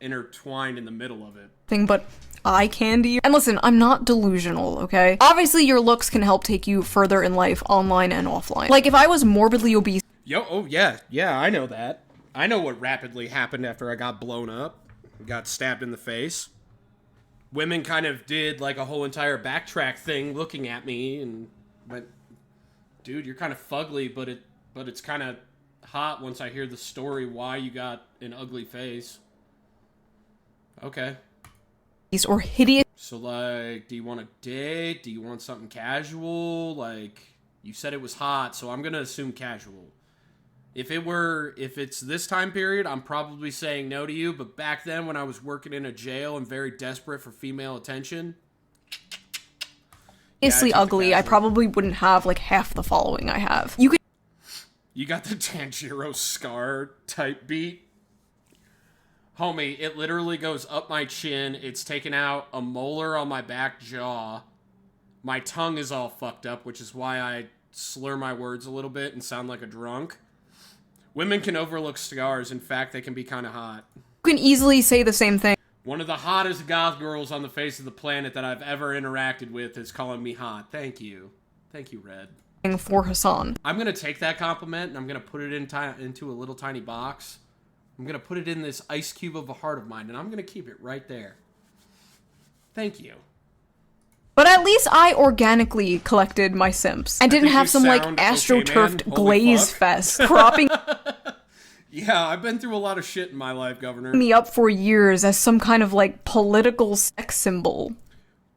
intertwined in the middle of it. But eye candy. And listen, I'm not delusional, okay? Obviously, your looks can help take you further in life, online and offline. Like, if I was morbidly obese, Oh yeah, I know that. I know what rapidly happened after I got blown up, got stabbed in the face. women kind of did like a whole entire backtrack thing looking at me and went, dude, you're kind of fugly, but it's kind of hot once I hear the story why you got an ugly face. Okay. Or hideous. So, like, do you want a date? Do you want something casual? Like, you said it was hot, so I'm gonna assume casual. If it's this time period, I'm probably saying no to you, but back then when I was working in a jail and very desperate for female attention... Hideously ugly, I probably wouldn't have, like, half the following I have. You got the Tanjiro scar type beat? Homie, it literally goes up my chin, it's taken out a molar on my back jaw, my tongue is all fucked up, which is why I slur my words a little bit and sound like a drunk. Women can overlook scars. In fact, they can be kind of hot. You can easily say the same thing. One of the hottest goth girls on the face of the planet that I've ever interacted with is calling me hot. Thank you. Thank you, Red. For Hasan. I'm going to take that compliment and I'm going to put it into a little tiny box. I'm going to put it in this ice cube of a heart of mine and I'm going to keep it right there. Thank you. But at least I organically collected my simps. I didn't have some, like, astroturfed okay, glaze fest cropping Yeah, I've been through a lot of shit in my life, Governor. me up for years as some kind of, like, political sex symbol.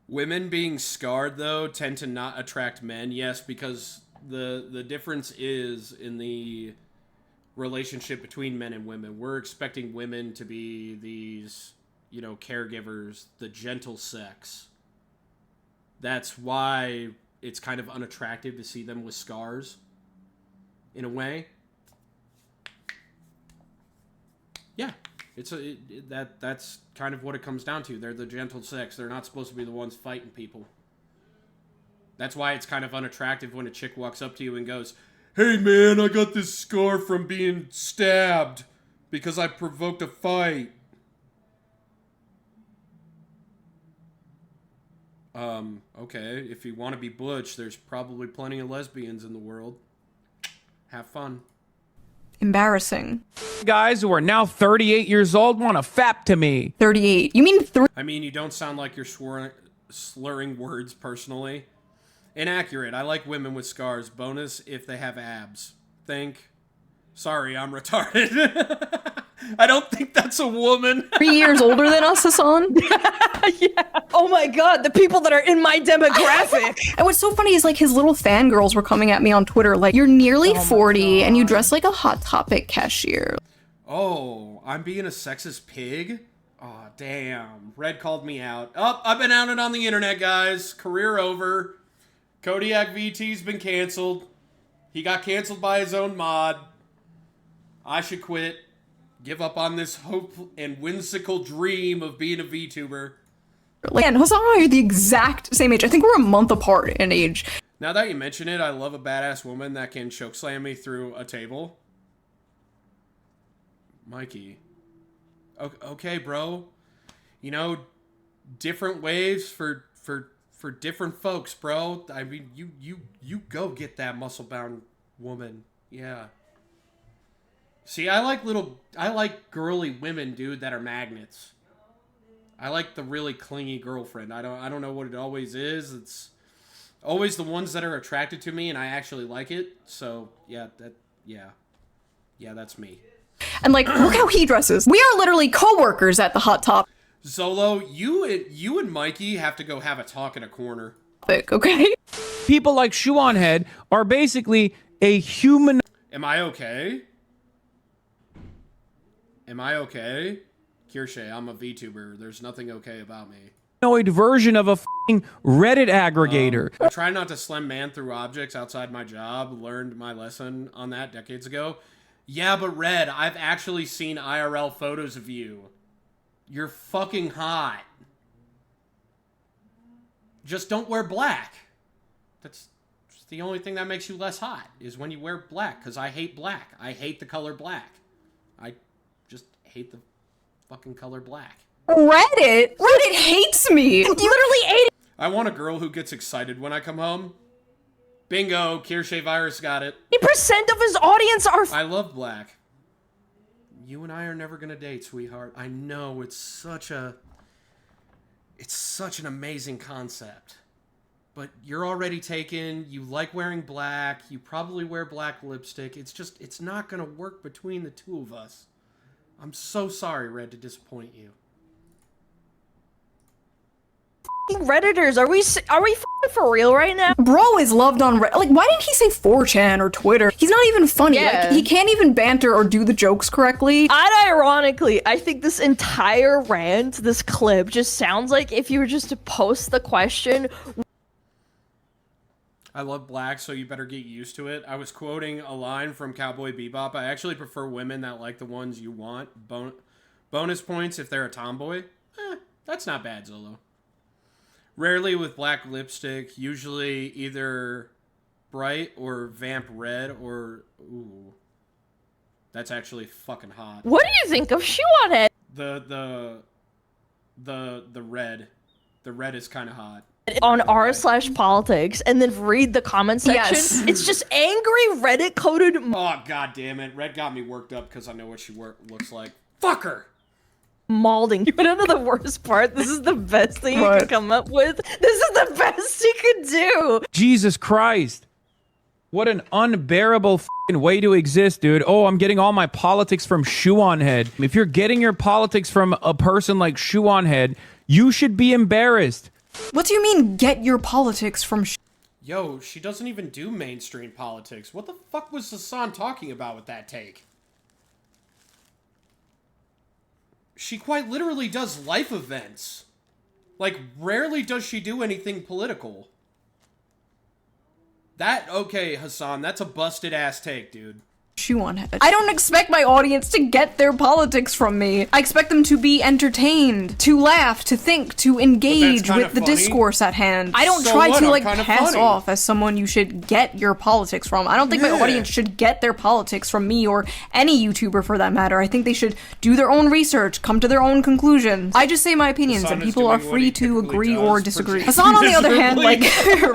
Women being scarred, though, tend to not attract men, yes, because the difference is in the relationship between men and women. We're expecting women to be these, you know, caregivers, the gentle sex. That's why it's kind of unattractive to see them with scars, in a way. Yeah, that's kind of what it comes down to. They're the gentle sex. They're not supposed to be the ones fighting people. That's why it's kind of unattractive when a chick walks up to you and goes, "Hey man, I got this scar from being stabbed because I provoked a fight." Okay, if you want to be butch, there's probably plenty of lesbians in the world. Have fun. Embarrassing. Guys who are now 38 years old want to fap to me. 38. You mean I mean, you don't sound like you're slurring words personally. Inaccurate. I like women with scars. Bonus if they have abs. Think. Sorry, I'm retarded. I don't think that's a woman. 3 years older than us, Hasan? Yeah. Oh my god, the people that are in my demographic. And what's so funny is, like, his little fangirls were coming at me on Twitter, like, you're nearly 40 and you dress like a Hot Topic cashier. Oh, I'm being a sexist pig? Oh, damn. Red called me out. Oh, I've been outed on the internet, guys. Career over. Kodiak VT's been canceled. He got canceled by his own mod. I should quit. Give up on this hope and whimsical dream of being a VTuber. Like, and Hasan and I are the exact same age. I think we're a month apart in age. Now that you mention it, I love a badass woman that can chokeslam me through a table. Mikey. Okay, bro. You know, different waves for different folks, bro. I mean, you go get that muscle-bound woman. Yeah. See, I like girly women, dude, that are magnets. I like the really clingy girlfriend. I don't know what it always is. It's always the ones that are attracted to me and I actually like it. So, yeah, that's me. And, like, look how he dresses. We are literally co-workers at the Hot Topic, Zolo, you and Mikey have to go have a talk in a corner. okay? People like Shoe on Head are basically a human. Am I okay? Am I okay? Kirsche, I'm a VTuber. There's nothing okay about me. Version of a f***ing Reddit aggregator. I try not to slam man through objects outside my job. Learned my lesson on that decades ago. Yeah, but Red, I've actually seen IRL photos of you. You're fucking hot. Just don't wear black. That's the only thing that makes you less hot, is when you wear black, because I hate black. I hate the color black. I just hate the fucking color black. Reddit hates me. You literally ate it. I want a girl who gets excited when I come home. Bingo, Kirsche virus got it. 80% of his audience are. I love black. You and I are never gonna date, sweetheart. I know, it's such a It's such an amazing concept. But you're already taken, you like wearing black, you probably wear black lipstick. It's not gonna work between the two of us. I'm so sorry, Red, to disappoint you. Redditors, are we f***ing for real right now? Bro is loved on Reddit. Like, why didn't he say 4chan or Twitter? He's not even funny. Yeah. Like, he can't even banter or do the jokes correctly. Unironically, I think this entire rant, this clip, just sounds like if you were just to post the question... I love black, so you better get used to it. I was quoting a line from Cowboy Bebop. I actually prefer women that like the ones you want. Bonus points if they're a tomboy. That's not bad, Zolo. Rarely with black lipstick. Usually either bright or vamp red or... Ooh. That's actually fucking hot. What do you think of Shoe on Head? The red. The red is kind of hot. On r/politics and then read the comment section. Yes. It's just angry Reddit coded. Oh, god damn it. Red got me worked up because I know what she looks like. Fuck her! Malding. You wanna know the worst part? This is the best thing you could come up with. This is the best you could do. Jesus Christ. What an unbearable f***ing way to exist, dude. Oh, I'm getting all my politics from Shoe on Head. If you're getting your politics from a person like Shoe on Head, you should be embarrassed. What do you mean, get your politics from Yo, she doesn't even do mainstream politics. What the fuck was Hasan talking about with that take? She quite literally does life events. Like, rarely does she do anything political. Okay, Hasan, that's a busted-ass take, dude. Shoe on Head? I don't expect my audience to get their politics from me. I expect them to be entertained, to laugh, to think, to engage with the discourse at hand. I don't try to, like, pass off as someone you should get your politics from. I don't think my audience should get their politics from me or any YouTuber for that matter. I think they should do their own research, come to their own conclusions. I just say my opinions and people are free to agree or disagree. Hasan, on the other hand, like,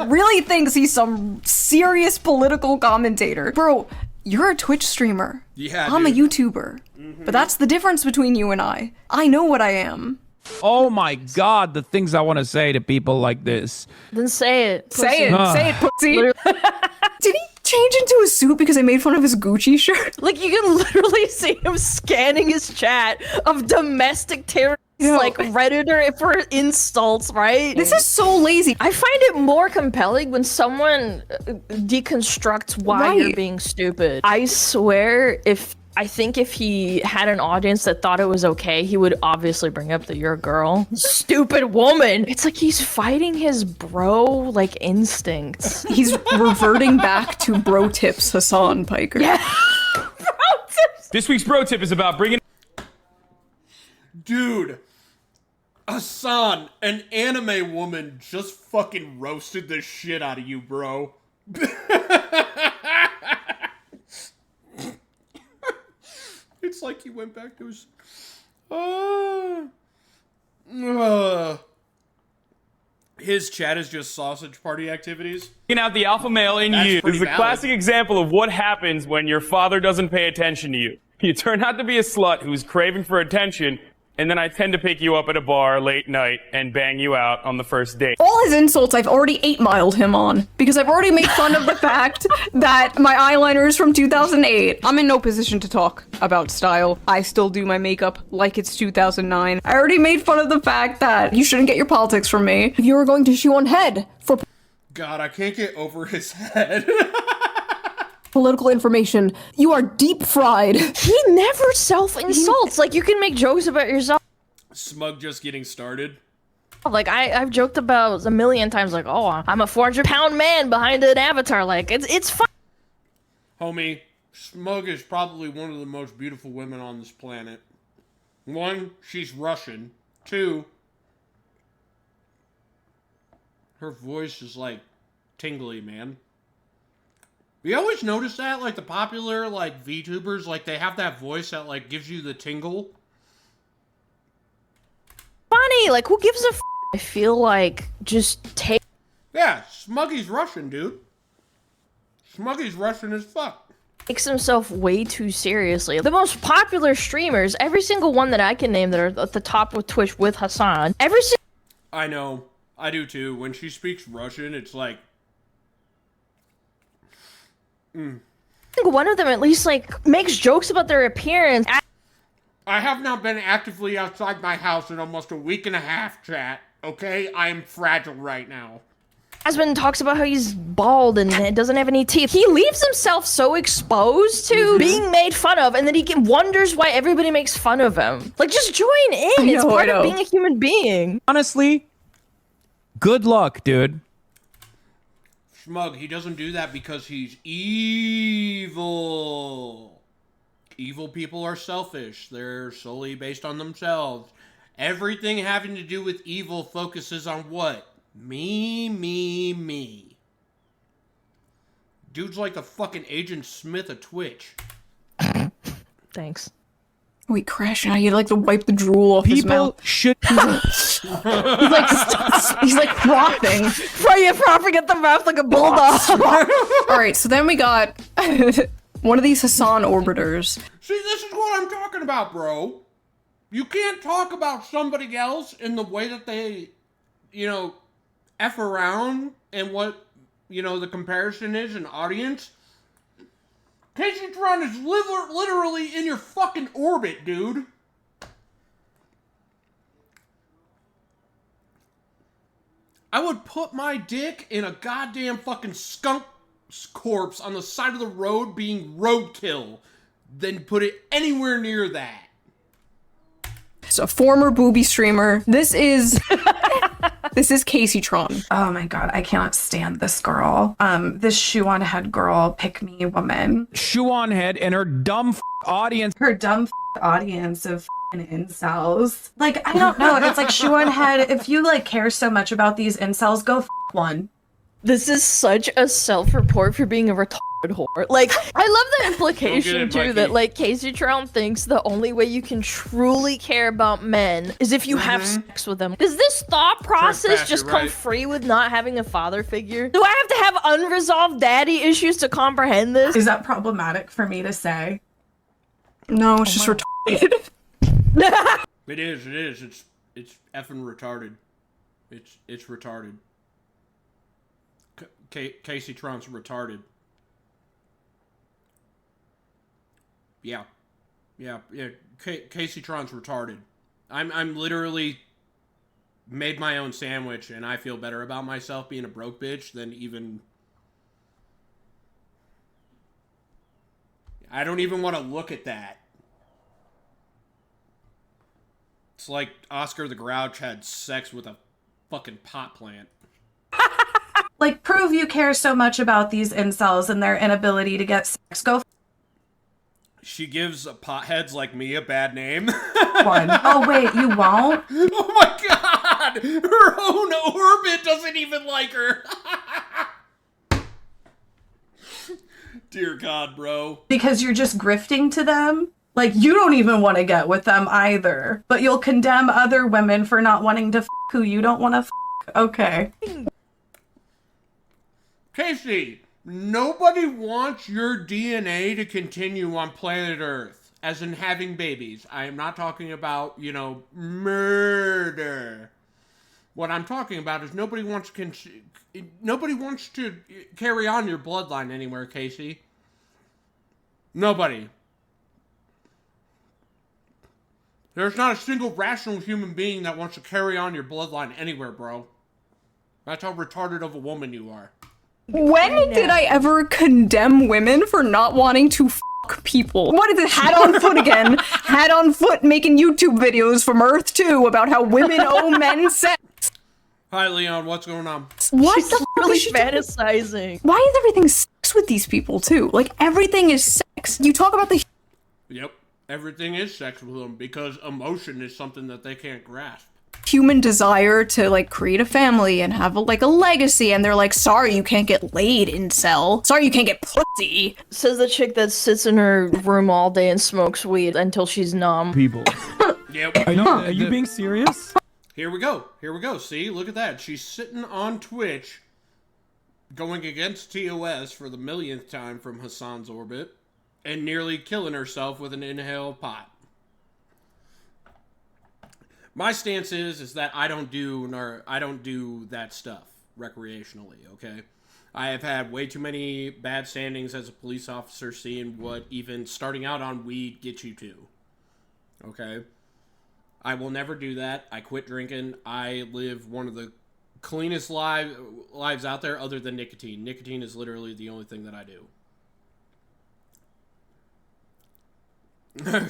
really thinks he's some serious political commentator. Bro, you're a Twitch streamer. Yeah, I'm a YouTuber. But that's the difference between you and I. I know what I am. Oh my god, the things I want to say to people like this. Then say it. Say it, pussy. Did he change into a suit because I made fun of his Gucci shirt? Like, you can literally see him scanning his chat of domestic terrorists, like Redditor for insults, right? This is so lazy. I find it more compelling when someone deconstructs why you're being stupid. I swear, I think if he had an audience that thought it was okay, he would obviously bring up that you're a girl. Stupid woman! It's like he's fighting his bro, like, instincts. He's reverting back to bro tips, Hasan Piker. Yeah. Bro tips! This week's bro tip is about bringing... Dude, Hasan, an anime woman just fucking roasted the shit out of you, bro. It's like he went back to his... His chat is just sausage party activities. Taking out the alpha male in you is a classic example of what happens when your father doesn't pay attention to you. You turn out to be a slut who's craving for attention, and then I tend to pick you up at a bar late night and bang you out on the first date. All his insults I've already 8-miled him on, because I've already made fun of the fact that my eyeliner is from 2008. I'm in no position to talk about style. I still do my makeup like it's 2009. I already made fun of the fact that you shouldn't get your politics from me. If you were going to Shoe on Head for God, I can't get over his head. political information, you are deep fried. He never self-insults. Like, you can make jokes about yourself. Smug just getting started. Like, I've joked about a million times, like, oh, I'm a 400-pound man behind an avatar. Like, it's fine. Homie, Smug is probably one of the most beautiful women on this planet. 1, she's Russian. 2, her voice is, like, tingly, man. You always notice that? Like, the popular, like, VTubers, like, they have that voice that, like, gives you the tingle. Funny, like, who gives a f***? I feel like, just take... Yeah, Smuggy's Russian, dude. Smuggy's Russian as fuck. Takes himself way too seriously. The most popular streamers, every single one that I can name that are at the top with Twitch with Hasan, every single... I know. I do too. When she speaks Russian, it's like... I think one of them at least, like, makes jokes about their appearance. I have not been actively outside my house in almost a week and a half, chat. Okay? I am fragile right now. Husband talks about how he's bald and doesn't have any teeth. He leaves himself so exposed to being made fun of, and then he wonders why everybody makes fun of him. Like, just join in. It's part of being a human being. Honestly, good luck, dude. Smug, he doesn't do that because he's evil. Evil people are selfish. They're solely based on themselves. Everything having to do with evil focuses on what? Me, me, me. Dude's like the fucking Agent Smith of Twitch. Thanks. Wait, Crash, now you like to wipe the drool off his mouth. People should. He's like frothing. Frothing at the mouth like a bulldog. Alright, so then we got one of these Hasan orbiters. See, this is what I'm talking about, bro. You can't talk about somebody else in the way that they, F around and what, the comparison is in audience. Casey Tron is literally in your fucking orbit, dude. I would put my dick in a goddamn fucking skunk corpse on the side of the road being roadkill than put it anywhere near that. So a former booby streamer. This is Casey Tron. Oh my god, I cannot stand this girl. This shoe-on head girl, pick me woman. Shoe-on head and her dumb audience. Her dumb audience of incels. Like, I don't know. It's like shoe-on head. If you like care so much about these incels, go one. This is such a self-report for being a retarded whore. Like, I love the implication too that like Casey Tron thinks the only way you can truly care about men is if you have sex with them. Does this thought process just come free with not having a father figure? Do I have to have unresolved daddy issues to comprehend this? Is that problematic for me to say? No, it's just retarded. It is. It's effing retarded. It's retarded. Casey Tron's retarded. Yeah. Casey Tron's retarded. I'm literally made my own sandwich, and I feel better about myself being a broke bitch than even. I don't even want to look at that. It's like Oscar the Grouch had sex with a fucking pot plant. Like, prove you care so much about these incels and their inability to get sex. Go She gives potheads like me a bad name. one. Oh, wait, you won't? Oh my god! Her own orbit doesn't even like her. Dear God, bro. Because you're just grifting to them? Like, you don't even want to get with them either. But you'll condemn other women for not wanting to who you don't want to Okay. Casey, nobody wants your DNA to continue on planet Earth, as in having babies. I am not talking about, murder. What I'm talking about is nobody wants to carry on your bloodline anywhere, Casey. Nobody. There's not a single rational human being that wants to carry on your bloodline anywhere, bro. That's how retarded of a woman you are. When did I ever condemn women for not wanting to fuck people? What is it? Hat on foot again. Hat on foot making YouTube videos from Earth 2 about how women owe men sex. Hi, Leon. What's going on? What She's the fuck really is she doing? fantasizing. Why is everything sex with these people, too? Like, everything is sex. You talk about the... Yep. Everything is sex with them because emotion is something that they can't grasp. Human desire to like create a family and have a legacy, and they're like, sorry you can't get laid, incel. Sorry you can't get pussy. Says the chick that sits in her room all day and smokes weed until she's numb. People. Yep. I know. Are you being serious? Here we go. See, look at that. She's sitting on Twitch, going against TOS for the millionth time from Hasan's orbit, and nearly killing herself with an inhale pot. My stance is that I don't do that stuff recreationally, okay? I have had way too many bad standings as a police officer seeing what even starting out on weed gets you to. Okay? I will never do that. I quit drinking. I live one of the cleanest lives out there other than nicotine. Nicotine is literally the only thing that I do.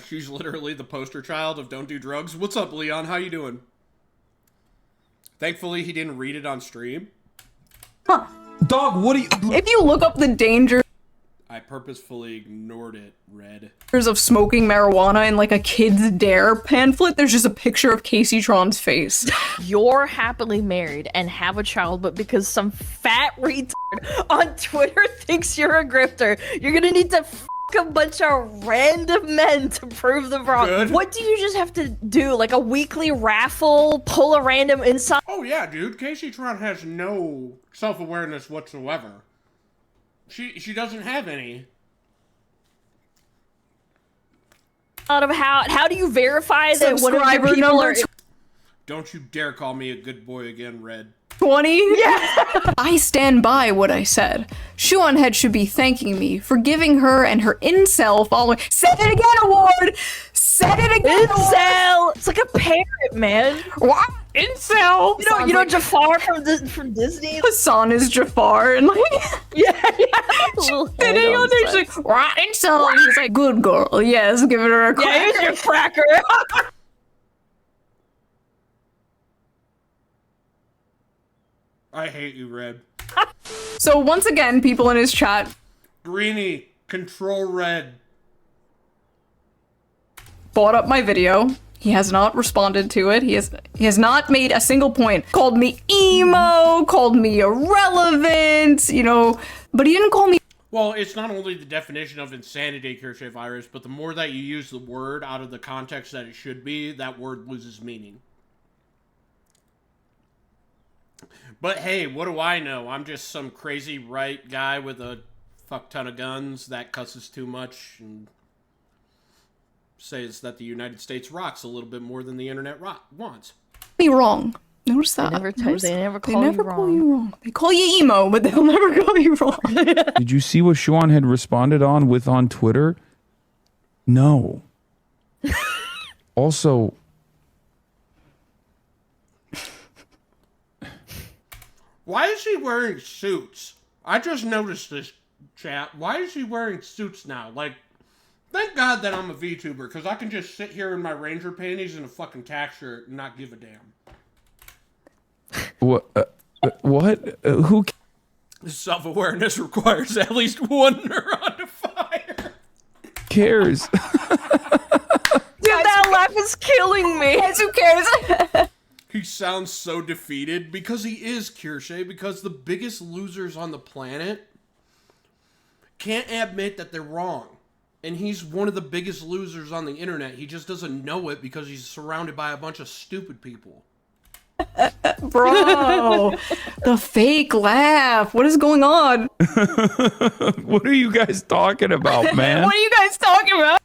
She's literally the poster child of don't do drugs. What's up, Leon? How you doing? Thankfully, he didn't read it on stream. Huh. Dog, what do you... If you look up the dangers I purposefully ignored it, Red. of smoking marijuana in like a Kids Dare pamphlet, there's just a picture of Casey Tron's face. You're happily married and have a child, but because some fat retard on Twitter thinks you're a grifter, you're gonna need to f a bunch of random men to prove them wrong. Good. What do you just have to do? Like a weekly raffle? Pull a random inside? Oh yeah, dude. Casey Tron has no self-awareness whatsoever. She doesn't have any. Out of how do you verify that one of your people are... Don't you dare call me a good boy again, Red. 20? Yeah! I stand by what I said. Shoeonhead should be thanking me for giving her and her incel following— Say it again, Award! Say it again, Incel! It's like a parrot, man. What? Incel! You know Jafar from Disney? Hassan is Jafar, and like... Yeah. Sitting on there, she's like, what? Incel! And he's like, good girl, yes, give her a cracker. Yeah, here's your cracker. I hate you, Red. So once again, people in his chat... Greenie, control Red. Brought up my video. He has not responded to it. He has not made a single point. Called me emo, called me irrelevant, you know, but he didn't call me— Well, it's not only the definition of insanity, Kirsche virus, but the more that you use the word out of the context that it should be, that word loses meaning. But hey, what do I know? I'm just some crazy right guy with a fuck ton of guns that cusses too much and says that the United States rocks a little bit more than the internet wants. me wrong. Notice that. They never call you wrong. They call you emo, but they'll never call you wrong. Did you see what Sean had responded on Twitter? No. Also, why is he wearing suits? I just noticed this, chat. Why is he wearing suits now? Like, thank God that I'm a VTuber, because I can just sit here in my Ranger panties and a fucking tax shirt and not give a damn. what? Who Self-awareness requires at least one neuron to fire. cares? Dude, that laugh is killing me. Who cares? He sounds so defeated because he is, Kirsche, because the biggest losers on the planet can't admit that they're wrong. And he's one of the biggest losers on the internet. He just doesn't know it because he's surrounded by a bunch of stupid people. Bro, the fake laugh. What is going on? What are you guys talking about, man? What are you guys talking about?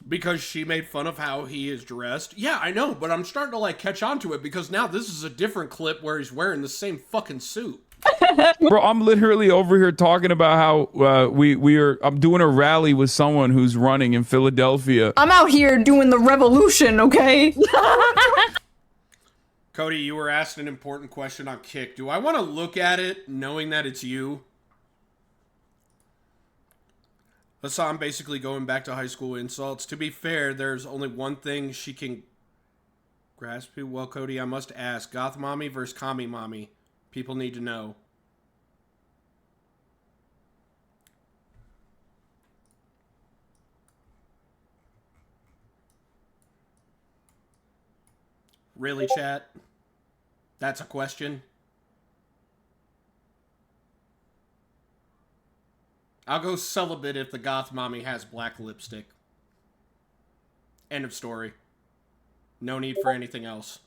Because she made fun of how he is dressed. Yeah, I know, but I'm starting to, like, catch on to it because now this is a different clip where he's wearing the same fucking suit. Bro, I'm literally over here talking about how I'm doing a rally with someone who's running in Philadelphia. I'm out here doing the revolution, okay? Cody, you were asked an important question on Kick. Do I want to look at it knowing that it's you? Hasan basically going back to high school insults. To be fair, there's only one thing she can grasp. Well, Cody, I must ask. Goth mommy versus commie mommy. People need to know. Really, chat? That's a question? I'll go celibate if the goth mommy has black lipstick. End of story. No need for anything else.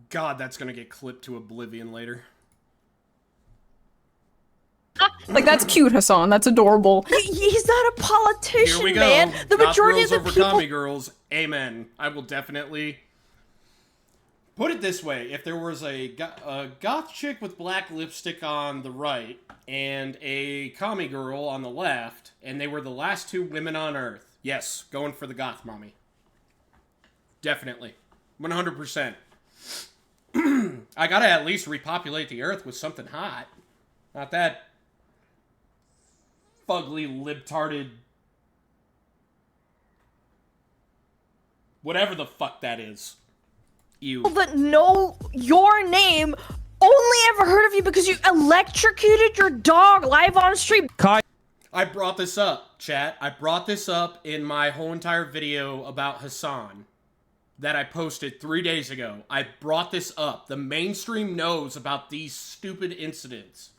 God, that's gonna get clipped to oblivion later. Like, that's cute, Hasan. That's adorable. He's not a politician, Here we go. man. The Goth majority of girls the over people. commie girls. Amen. I will definitely put it this way: if there was a goth chick with black lipstick on the right and a commie girl on the left, and they were the last two women on Earth, yes, going for the goth mommy. Definitely, 100%. I gotta at least repopulate the Earth with something hot, not that fugly, libtarded, whatever the fuck that is. You. That know your name only ever heard of you because you electrocuted your dog live on stream. I brought this up, chat. I brought this up in my whole entire video about Hasan that I posted 3 days ago. I brought this up. The mainstream knows about these stupid incidents.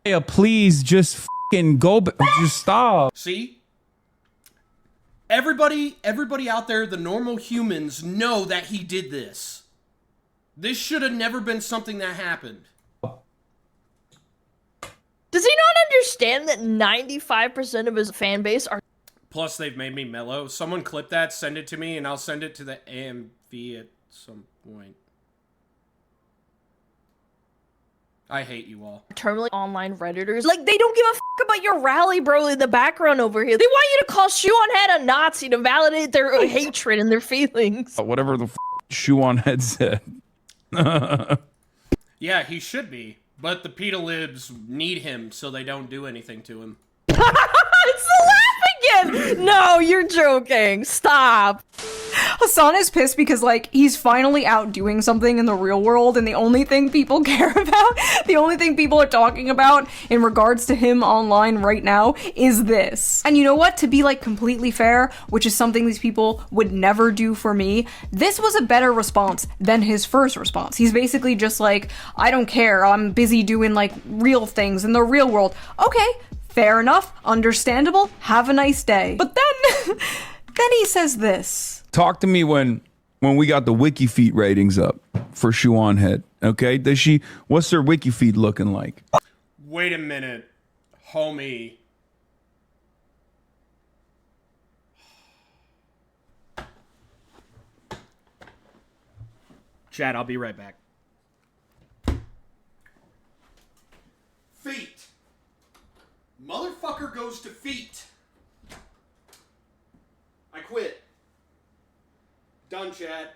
Yeah, please just fucking go. Just stop. See? Everybody out there, the normal humans, know that he did this. This should have never been something that happened. Does he not understand that 95% of his fan base are... Plus, they've made me mellow. Someone clip that, send it to me, and I'll send it to the AMV at some point. I hate you all. terminally online Redditors? Like, they don't give a fuck about your rally bro in the background over here. They want you to call Shoe on Head a Nazi to validate their hatred and their feelings. Whatever the Shoe on Head said. Yeah, he should be. But the PETA libs need him so they don't do anything to him. It's the laugh again! No, you're joking. Stop. Hasan is pissed because, like, he's finally out doing something in the real world, and the only thing people care about, the only thing people are talking about in regards to him online right now is this. And you know what? To be, like, completely fair, which is something these people would never do for me, this was a better response than his first response. He's basically just like, I don't care, I'm busy doing, like, real things in the real world. Okay, fair enough, understandable, have a nice day. But then, then he says this. Talk to me when we got the wiki feed ratings up for Shoe on Head. Okay, what's their wiki feed looking like? Wait a minute, homie. Chat, I'll be right back. Feet. Motherfucker goes to feet. I quit. Done, chat.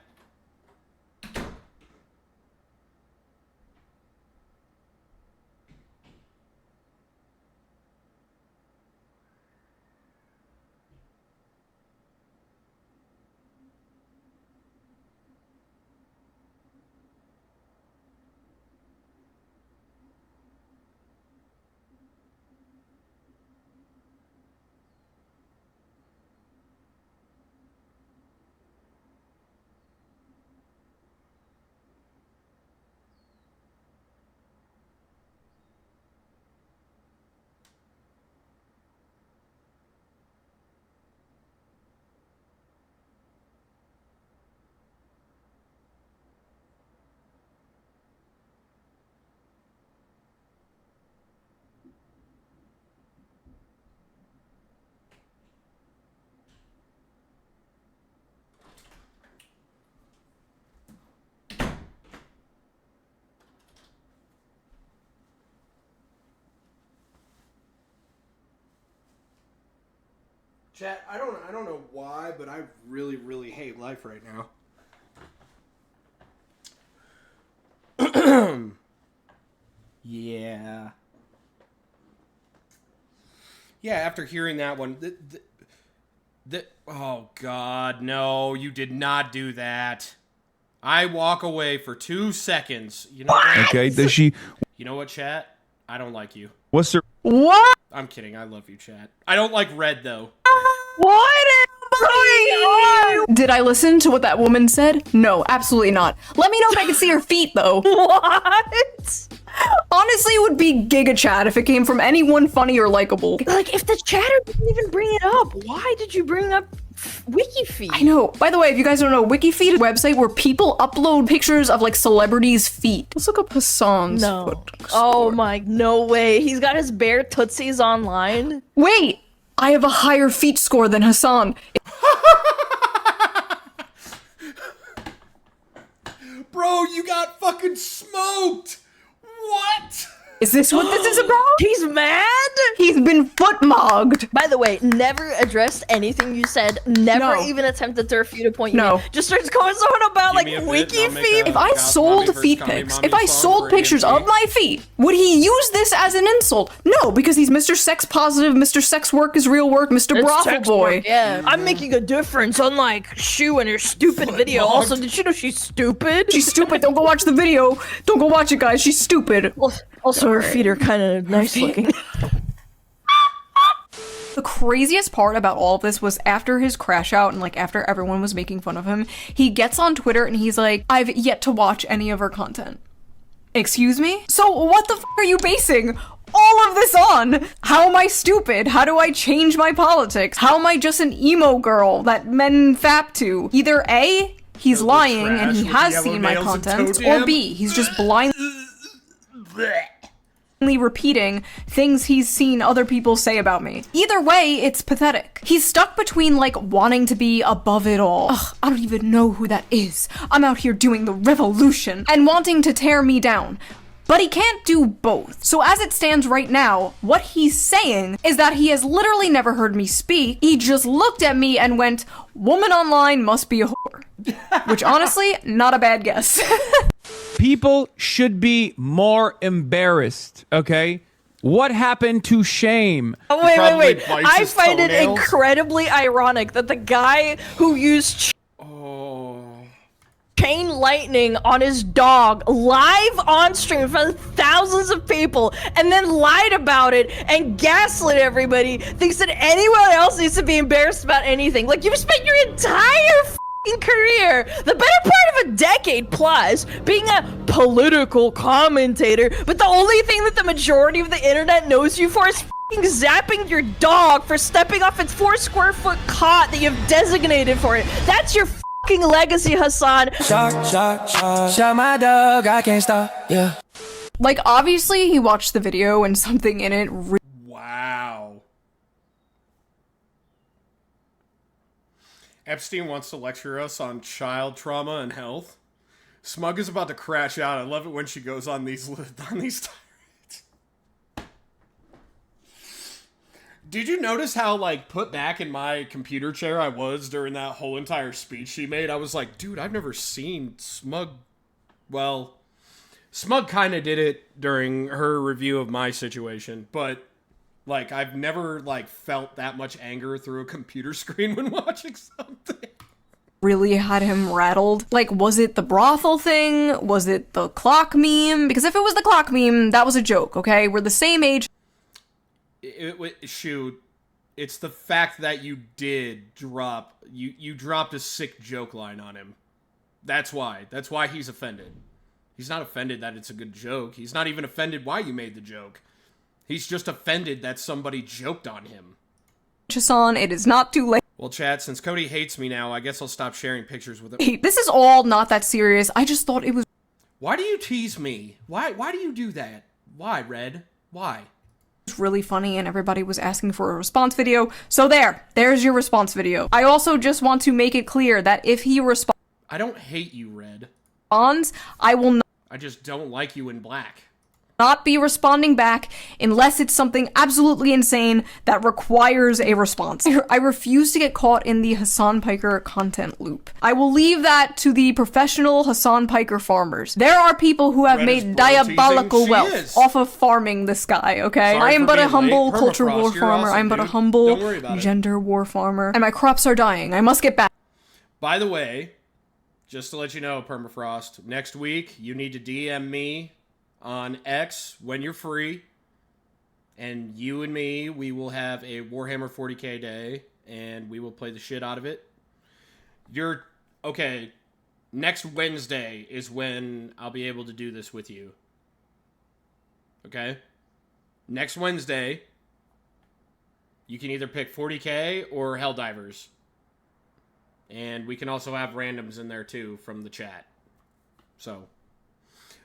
Chat, I don't know why, but I really, really hate life right now. Yeah. Yeah, after hearing that one, oh God, no, you did not do that. I walk away for 2 seconds. You know what? Okay, You know what, chat? I don't like you. What's their... What? I'm kidding. I love you, chat. I don't like red, though. What is going on? Did I listen to what that woman said? No, absolutely not. Let me know if I can see her feet, though. What? Honestly, it would be Giga Chat if it came from anyone funny or likable. Like, if the chatter didn't even bring it up, why did you bring up WikiFeed. I know. By the way, if you guys don't know, WikiFeed is a website where people upload pictures of like celebrities' feet. Let's look up Hasan's foot Oh score. my, no way. He's got his bare tootsies online. Wait! I have a higher feet score than Hasan. Bro, you got fucking smoked! What? Is this what this is about? He's mad? He's been foot-mogged. By the way, never addressed anything you said. Never No. even attempted to refute a point you No. made. Just starts going on about like Give me a bit, and I'll make WikiFeed. a- If I Goth sold Mommy feet versus Comedy pics, Mommy if I song sold for pictures AMC. of my feet, would he use this as an insult? No, because he's Mr. Sex Positive, Mr. Sex Work is real work, Mr. Brothel Sex Boy. work, yeah. I'm making a difference, unlike Shu and her stupid video. Also, did you know she's stupid? She's stupid, don't go watch the video. Don't go watch it, guys, she's stupid. Also, her feet are kind of nice looking. The craziest part about all of this was after his crash out and like after everyone was making fun of him, he gets on Twitter and he's like, I've yet to watch any of her content. Excuse me? So what the f are you basing all of this on? How am I stupid? How do I change my politics? How am I just an emo girl that men fap to? Either A, he's lying and he trash with has yellow seen my nails and content, toe or jam? B, he's just blindly repeating things he's seen other people say about me. Either way, it's pathetic. He's stuck between like wanting to be above it all. Ugh, I don't even know who that is. I'm out here doing the revolution and wanting to tear me down. But he can't do both. So as it stands right now, what he's saying is that he has literally never heard me speak. He just looked at me and went, "Woman online must be a whore." Which honestly, not a bad guess. People should be more embarrassed, okay? What happened to shame? Oh, wait. probably bites I his find it toenails. incredibly ironic that the guy who used chain lightning on his dog live on stream in front of thousands of people and then lied about it and gaslit everybody thinks that anyone else needs to be embarrassed about anything. Like, you've spent your entire career, the better part of a decade plus, being a political commentator, but the only thing that the majority of the internet knows you for is zapping your dog for stepping off its 4 square foot cot that you've designated for it. That's your legacy, Hasan. Shot my dog, I can't stop, yeah. Like, obviously he watched the video and something in it Wow. Epstein wants to lecture us on child trauma and health. Smug is about to crash out. I love it when she goes on these tirades. Did you notice how, like, put back in my computer chair I was during that whole entire speech she made? I was like, dude, I've never seen Smug... Well, Smug kind of did it during her review of my situation, but, like, I've never, like, felt that much anger through a computer screen when watching something. really had him rattled. Like, was it the brothel thing? Was it the clock meme? Because if it was the clock meme, that was a joke, okay? We're the same age. Shoot, it's the fact that you did drop, you dropped a sick joke line on him. That's why he's offended. He's not offended that it's a good joke. He's not even offended why you made the joke. He's just offended that somebody joked on him. Hasan, it is not too late. Well, chat, since Cody hates me now, I guess I'll stop sharing pictures with him. Hey, this is all not that serious. I just thought it was Why do you tease me? Why do you do that? Why, Red? Why? really funny and everybody was asking for a response video. So there's your response video. I also just want to make it clear that if he I don't hate you, Red. responds, I will I just don't like you in black. not be responding back unless it's something absolutely insane that requires a response. I refuse to get caught in the Hasan Piker content loop. I will leave that to the professional Hasan Piker farmers. There are people who have Red is made bro diabolical teasing. She wealth is. off of farming this guy, okay? Sorry I am for but a being humble late. culture Permafrost, war you're farmer. awesome, I'm but a dude. humble Don't worry about it. gender war farmer. And my crops are dying. I must get back. By the way, just to let you know, Permafrost, next week you need to DM me on X when you're free, and you and me, we will have a Warhammer 40k day, and we will play the shit out of it. Okay, next Wednesday is when I'll be able to do this with you. Okay? Next Wednesday, you can either pick 40k or Helldivers. And we can also have randoms in there too from the chat. So,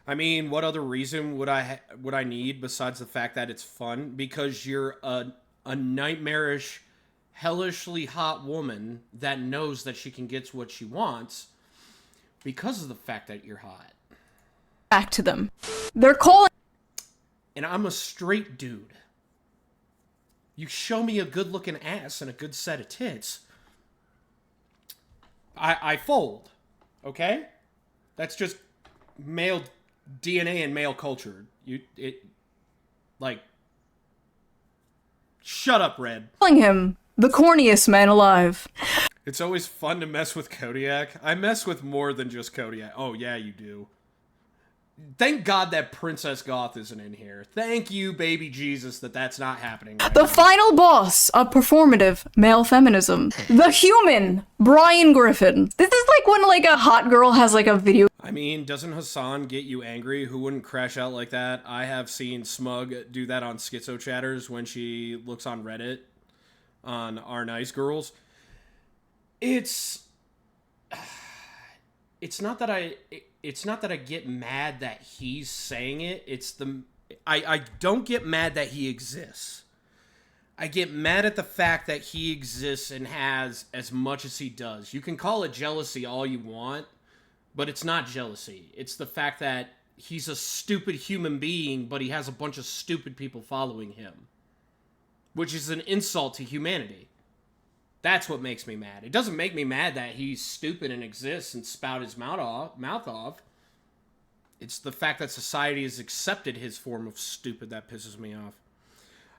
I mean, what other reason would I need besides the fact that it's fun? Because you're a nightmarish, hellishly hot woman that knows that she can get what she wants because of the fact that you're hot. Back to them. They're calling. And I'm a straight dude. You show me a good-looking ass and a good set of tits, I fold, okay? That's just male DNA and male culture. Shut up, Red. Calling him the corniest man alive. It's always fun to mess with Kodiak. I mess with more than just Kodiak. Oh, yeah, you do. Thank God that Princess Goth isn't in here. Thank you, baby Jesus, that's not happening right The now. final boss of performative male feminism. The human, Brian Griffin. This is like when like a hot girl has like a video. I mean, doesn't Hasan get you angry? Who wouldn't crash out like that? I have seen Smug do that on Schizo Chatters when she looks on Reddit on Our Nice Girls. It's not that I get mad that he's saying it. I don't get mad that he exists. I get mad at the fact that he exists and has as much as he does. You can call it jealousy all you want, but it's not jealousy. It's the fact that he's a stupid human being, but he has a bunch of stupid people following him, which is an insult to humanity. That's what makes me mad. It doesn't make me mad that he's stupid and exists and spout his mouth off. It's the fact that society has accepted his form of stupid that pisses me off.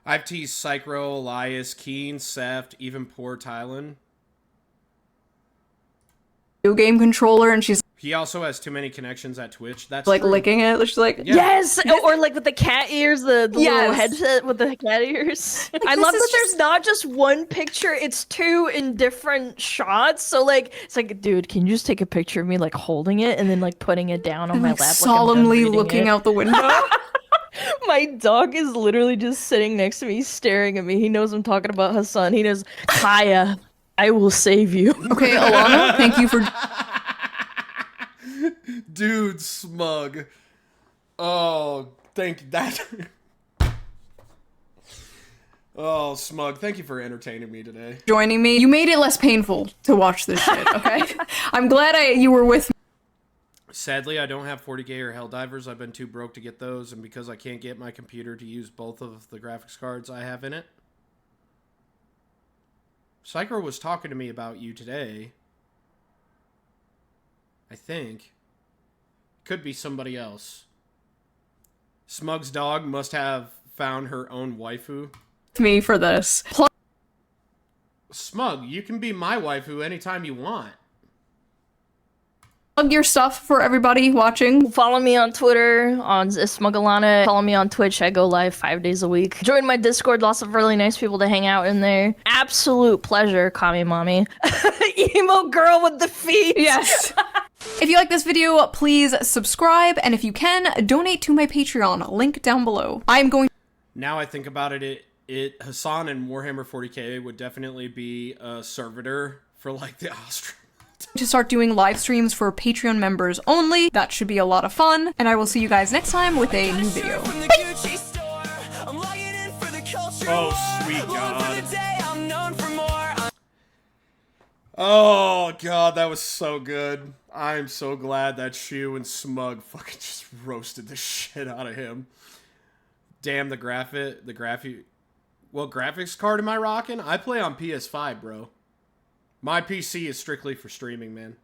I've teased Psychro, Elias, Keen, Seft, even poor Tylen. Video game controller, and she's He also has too many connections at Twitch. That's like true. licking it. She's like, Yeah. Yes, or like with the cat ears, the Yes. little headset with the cat ears. I this love is that just- there's not just one picture; it's two in different shots. So like, it's like, dude, can you just take a picture of me like holding it and then like putting it down on my like lap, solemnly like I'm done looking reading it? out the window. My dog is literally just sitting next to me, staring at me. He knows I'm talking about Hasan. He knows, Kaya, I will save you. Okay, Alana, thank you for. Dude, Smug. Oh, thank you. That. Oh, Smug, thank you for entertaining me today. Joining me. You made it less painful to watch this shit, okay? I'm glad you were with me. Sadly, I don't have 40K or Helldivers. I've been too broke to get those, and because I can't get my computer to use both of the graphics cards I have in it. Psycho was talking to me about you today. I think. Could be somebody else. Smug's dog must have found her own waifu. Me for this. Smug, you can be my waifu anytime you want. Plug your stuff for everybody watching. Follow me on Twitter, on Smugalana. Follow me on Twitch. I go live 5 days a week. Join my Discord. Lots of really nice people to hang out in there. Absolute pleasure, Kami Mommy. Emo girl with the feet. Yes. If you like this video, please subscribe, and if you can, donate to my Patreon. Link down below. I'm going Now I think about it, Hasan and Warhammer 40K would definitely be a servitor for like the Austrian. to start doing live streams for Patreon members only. That should be a lot of fun, and I will see you guys next time with a new video. Oh, sweet God. Oh, God, that was so good. I'm so glad that Shu and Smug fucking just roasted the shit out of him. Damn, the graphics card am I rocking? I play on PS5, bro. My PC is strictly for streaming, man.